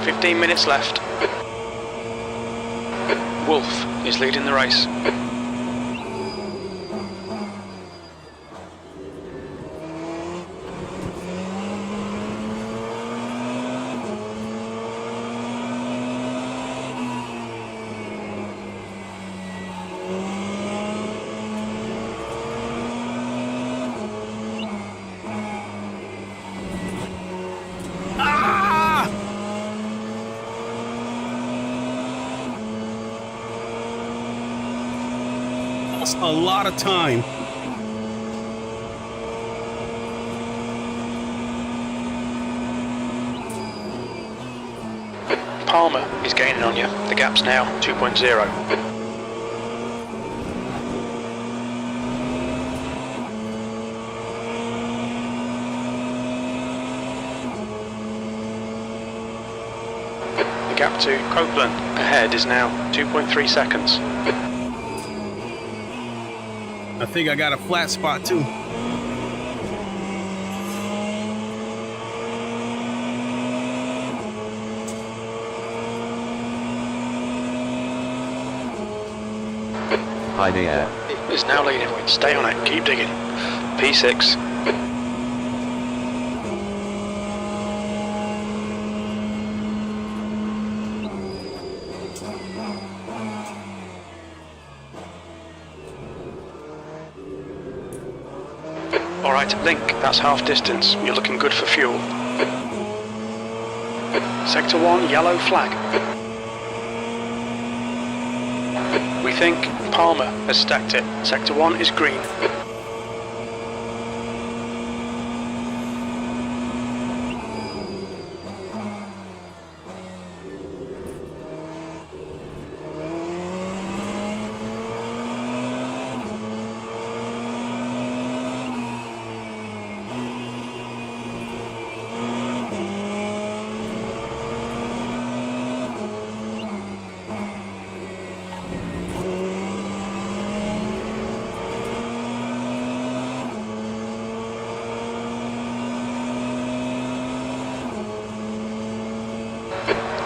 S2: Fifteen minutes left. Wolf is leading the race.
S1: A lot of time.
S2: Palmer is gaining on you. The gap's now 2.0. The gap to Copeland ahead is now 2.3 seconds.
S1: I think I got a flat spot too.
S4: Hi there.
S2: Is now leading. Stay on it. Keep digging. P6. Alright, Link, that's half distance. You're looking good for fuel. Sector 1, yellow flag. We think Palmer has stacked it. Sector 1 is green.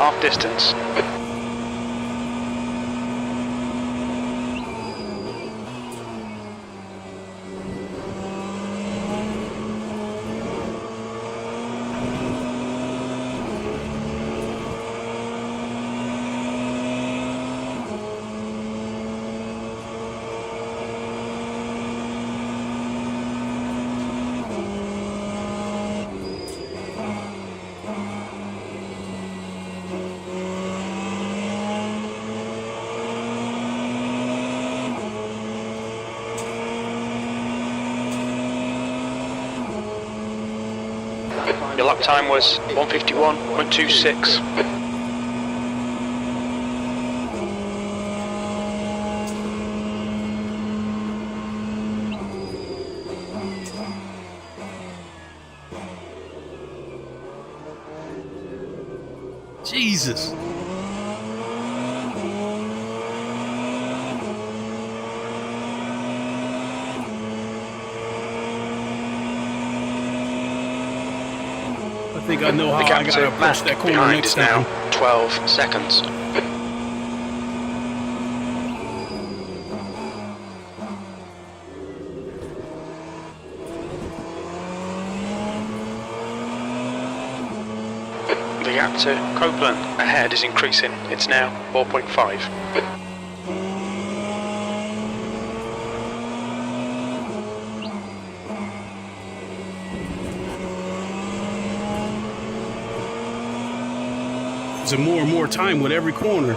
S2: half distance. Your lap time was 151.26.
S1: Jesus. I think I know how I gotta approach that corner
S2: behind
S1: next
S2: is
S1: time.
S2: now 12 seconds. The gap to Copeland ahead is increasing. It's now 4.5.
S1: Losing more and more time with every corner.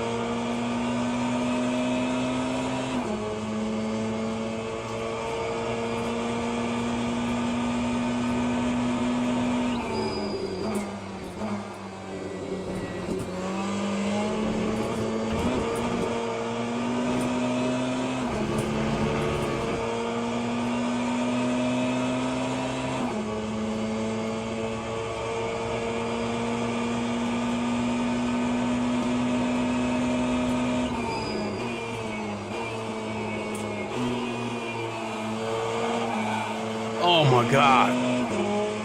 S1: Oh my God.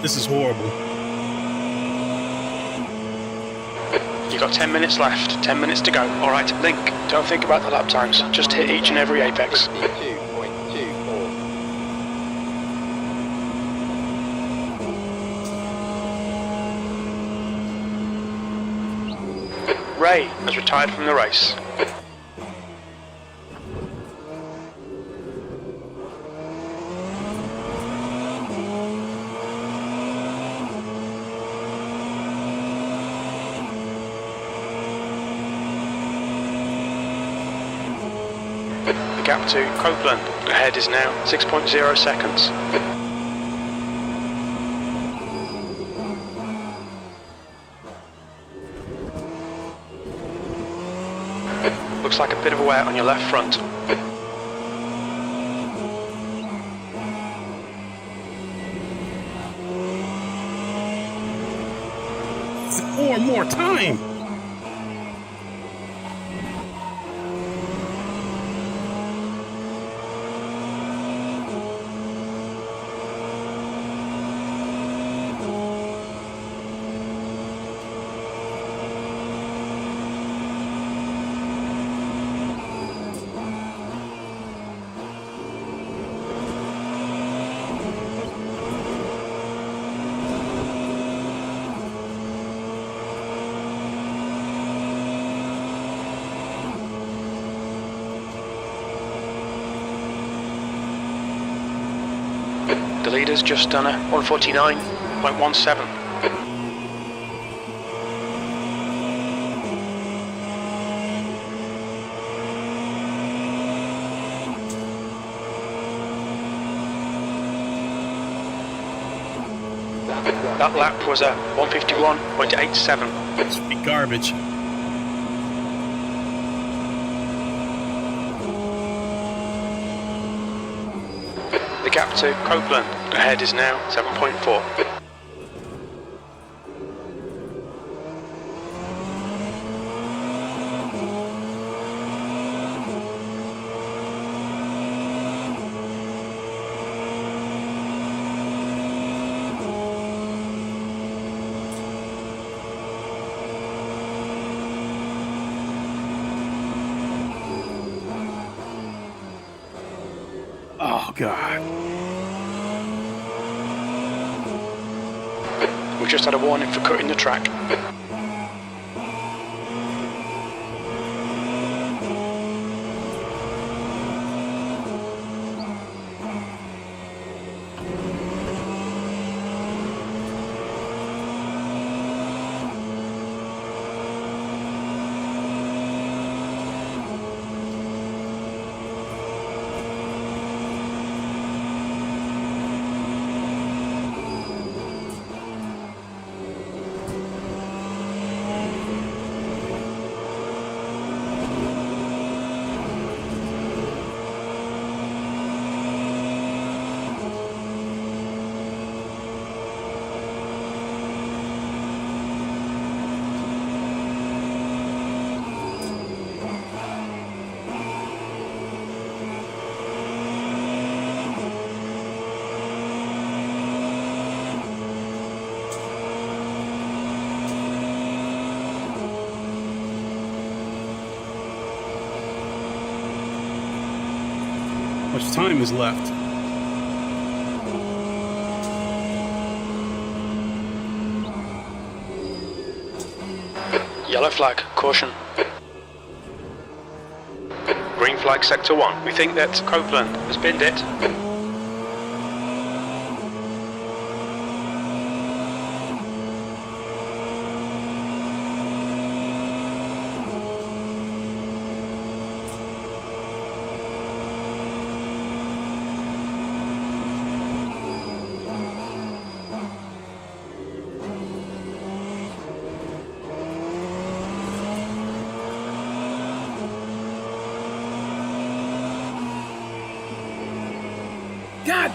S1: This is horrible.
S2: You've got 10 minutes left, 10 minutes to go. Alright, Link, don't think about the lap times. Just hit each and every apex.
S3: 52.24.
S2: Ray has retired from the race. The gap to Copeland ahead is now 6.0 seconds. Looks like a bit of a wear on your left front.
S1: Four more time.
S2: The leader's just done a 149.17. That lap was a 151.87.
S1: This would be garbage.
S2: The gap to Copeland ahead is now 7.4.
S1: God.
S2: We've just had a warning for cutting the track.
S1: How much time is left?
S2: Yellow flag, caution. Green flag, sector 1. We think that Copeland has binned it.
S1: God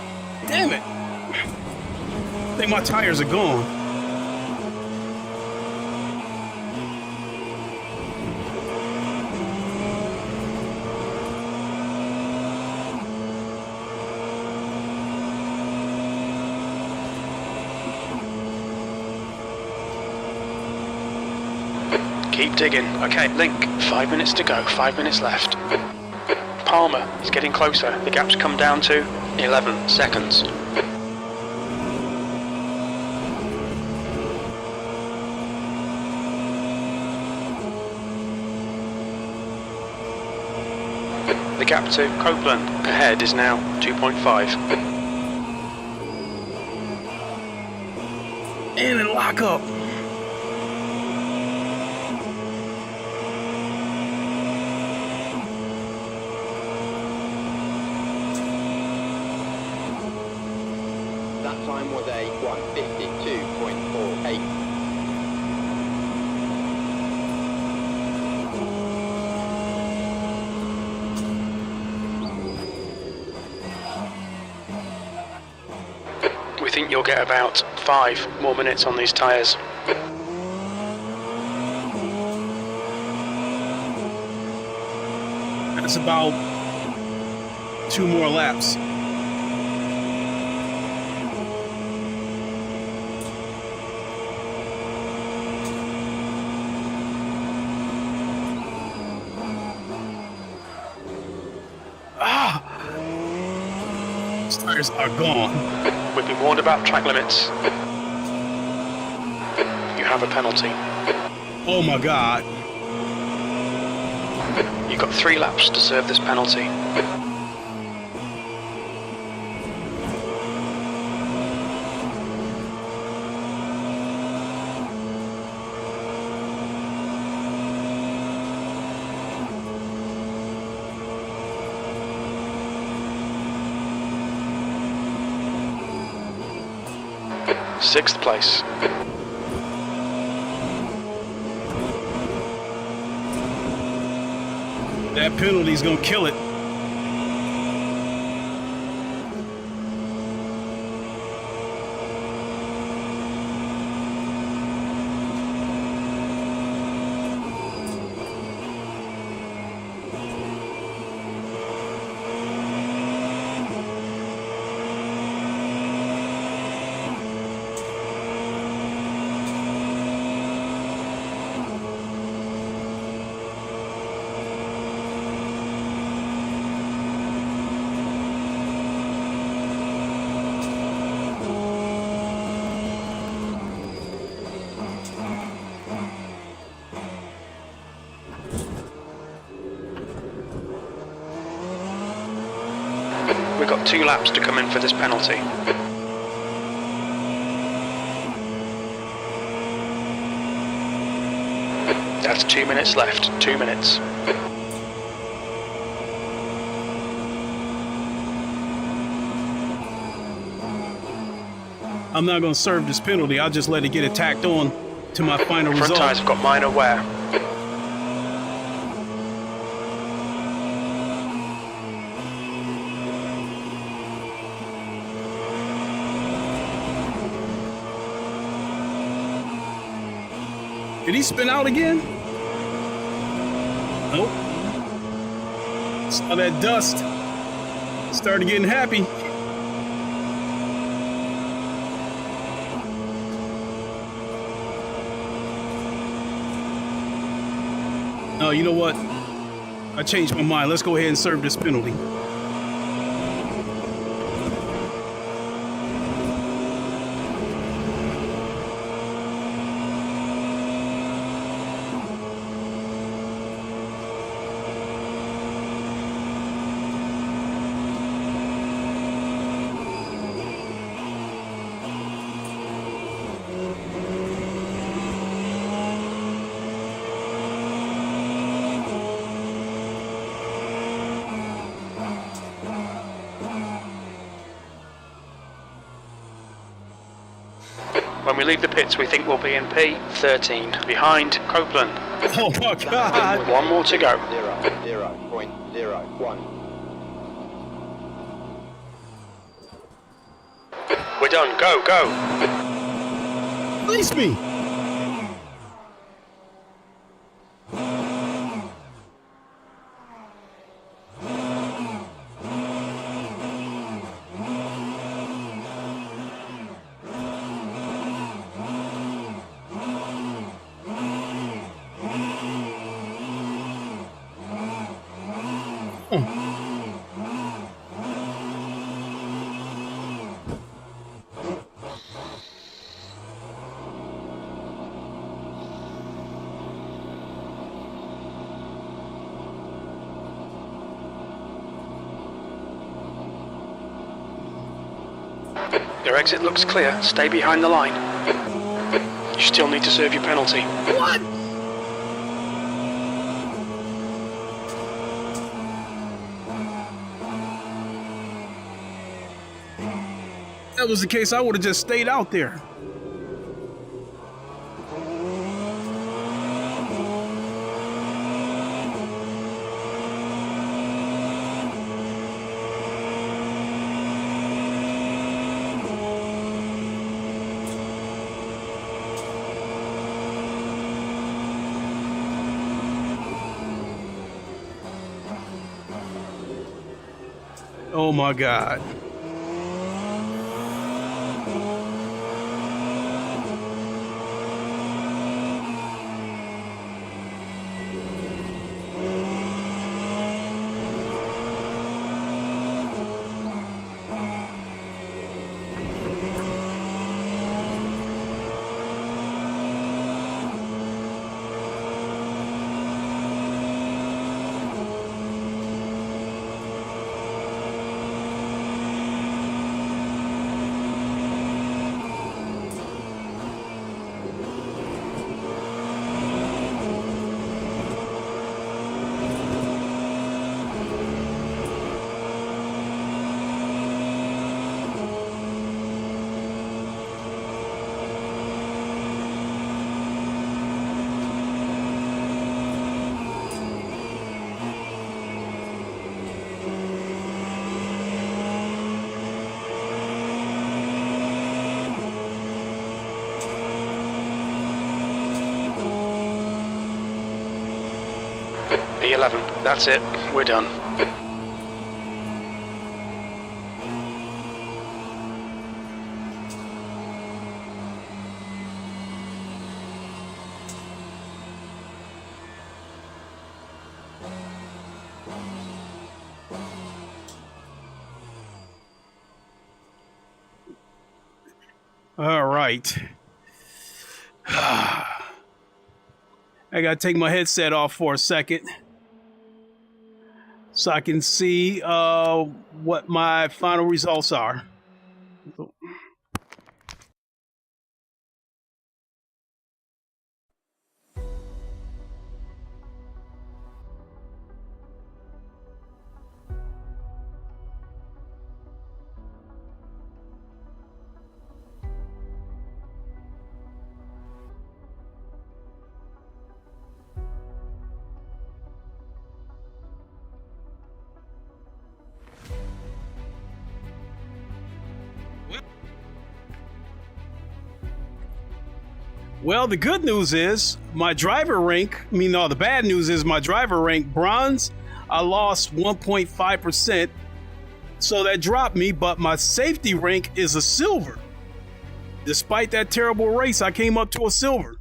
S1: damn it. I think my tires are gone.
S2: Keep digging. Okay, Link, 5 minutes to go, 5 minutes left. Palmer is getting closer. The gap's come down to 11 seconds. The gap to Copeland ahead is now 2.5.
S1: And it lock up.
S3: That time was a 1:52.48.
S2: We think you'll get about 5 more minutes on these tyres.
S1: That's about 2 more laps. These tires are gone.
S2: We've been warned about track limits. You have a penalty.
S1: Oh my God.
S2: You've got 3 laps to serve this penalty. Sixth place.
S1: That penalty's gonna kill it.
S2: We've got 2 laps to come in for this penalty. That's 2 minutes left. 2 minutes.
S1: I'm not going to serve this penalty. I'll just let it get it tacked on to my final result.
S2: Front tyres have got minor wear.
S1: Did he spin out again? Nope. Saw that dust. Started getting happy. No, you know what? I changed my mind. Let's go ahead and serve this penalty.
S2: When we leave the pits, we think we'll be in P13, behind Copeland.
S1: Oh my God!
S2: 1 more to go.
S3: 0.01.
S2: We're done. Go, go.
S1: Release me!
S2: Your exit looks clear. Stay behind the line. You still need to serve your penalty.
S1: What? If that was the case, I would have just stayed out there. Oh my God.
S2: P11. That's it. We're done.
S1: All right. I gotta take my headset off for a second. so I can see what my final results are. Well, the good news is my driver rank, the bad news is my driver rank bronze, I lost 1.5%, so that dropped me, but my safety rank is a silver. Despite that terrible race, I came up to a silver.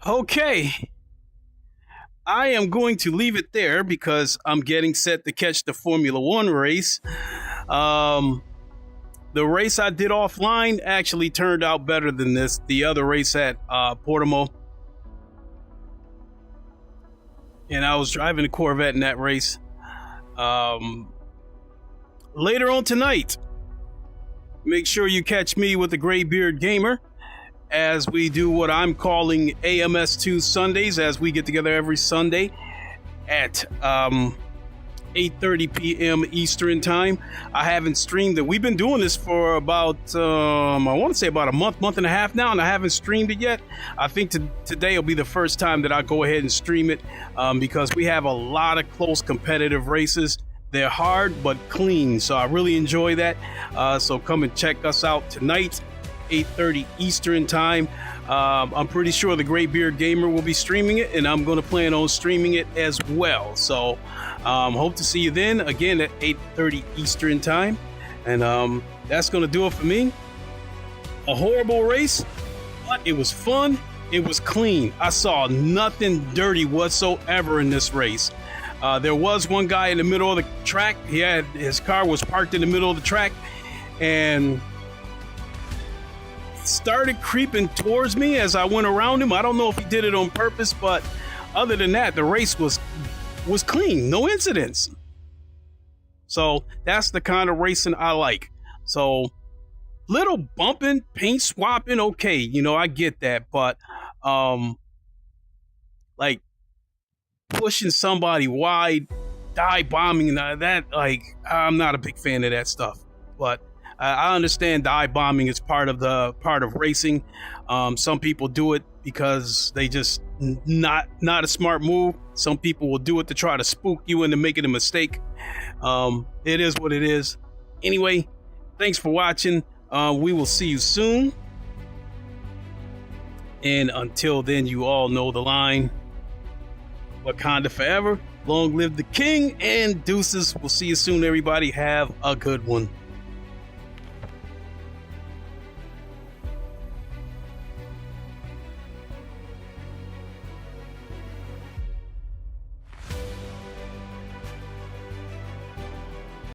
S1: Okay, I am going to leave it there because I'm getting set to catch the Formula One race. The race I did offline actually turned out better than this. The other race at Portimao. And I was driving a Corvette in that race. Later on tonight, make sure you catch me with the Graybeard Gamer as we do what I'm calling AMS2 Sundays, as we get together every Sunday at 8:30 p.m. Eastern time. I haven't streamed it. We've been doing this for about, I want to say about a month and a half now, and I haven't streamed it yet. I think today will be the first time that I go ahead and stream it because we have a lot of close competitive races. They're hard but clean, so I really enjoy that. So come and check us out tonight, 8:30 Eastern time. I'm pretty sure the Graybeard Gamer will be streaming it, and I'm going to plan on streaming it as well. So hope to see you then, again at 8:30 Eastern time. And that's going to do it for me. A horrible race, but it was fun. It was clean. I saw nothing dirty whatsoever in this race. There was one guy in the middle of the track. His car was parked in the middle of the track, and started creeping towards me as I went around him. I don't know if he did it on purpose, but other than that, the race was clean, no incidents. So that's the kind of racing I like. So little bumping, paint swapping, okay, I get that, but like pushing somebody wide, dive bombing, that, like, I'm not a big fan of that stuff. But I understand dive bombing is part of racing. Some people do it because they just not a smart move. Some people will do it to try to spook you into making a mistake. It is what it is. Anyway, thanks for watching. We will see you soon. And until then, you all know the line. Wakanda forever. Long live the king, and deuces. We'll see you soon, everybody. Have a good one.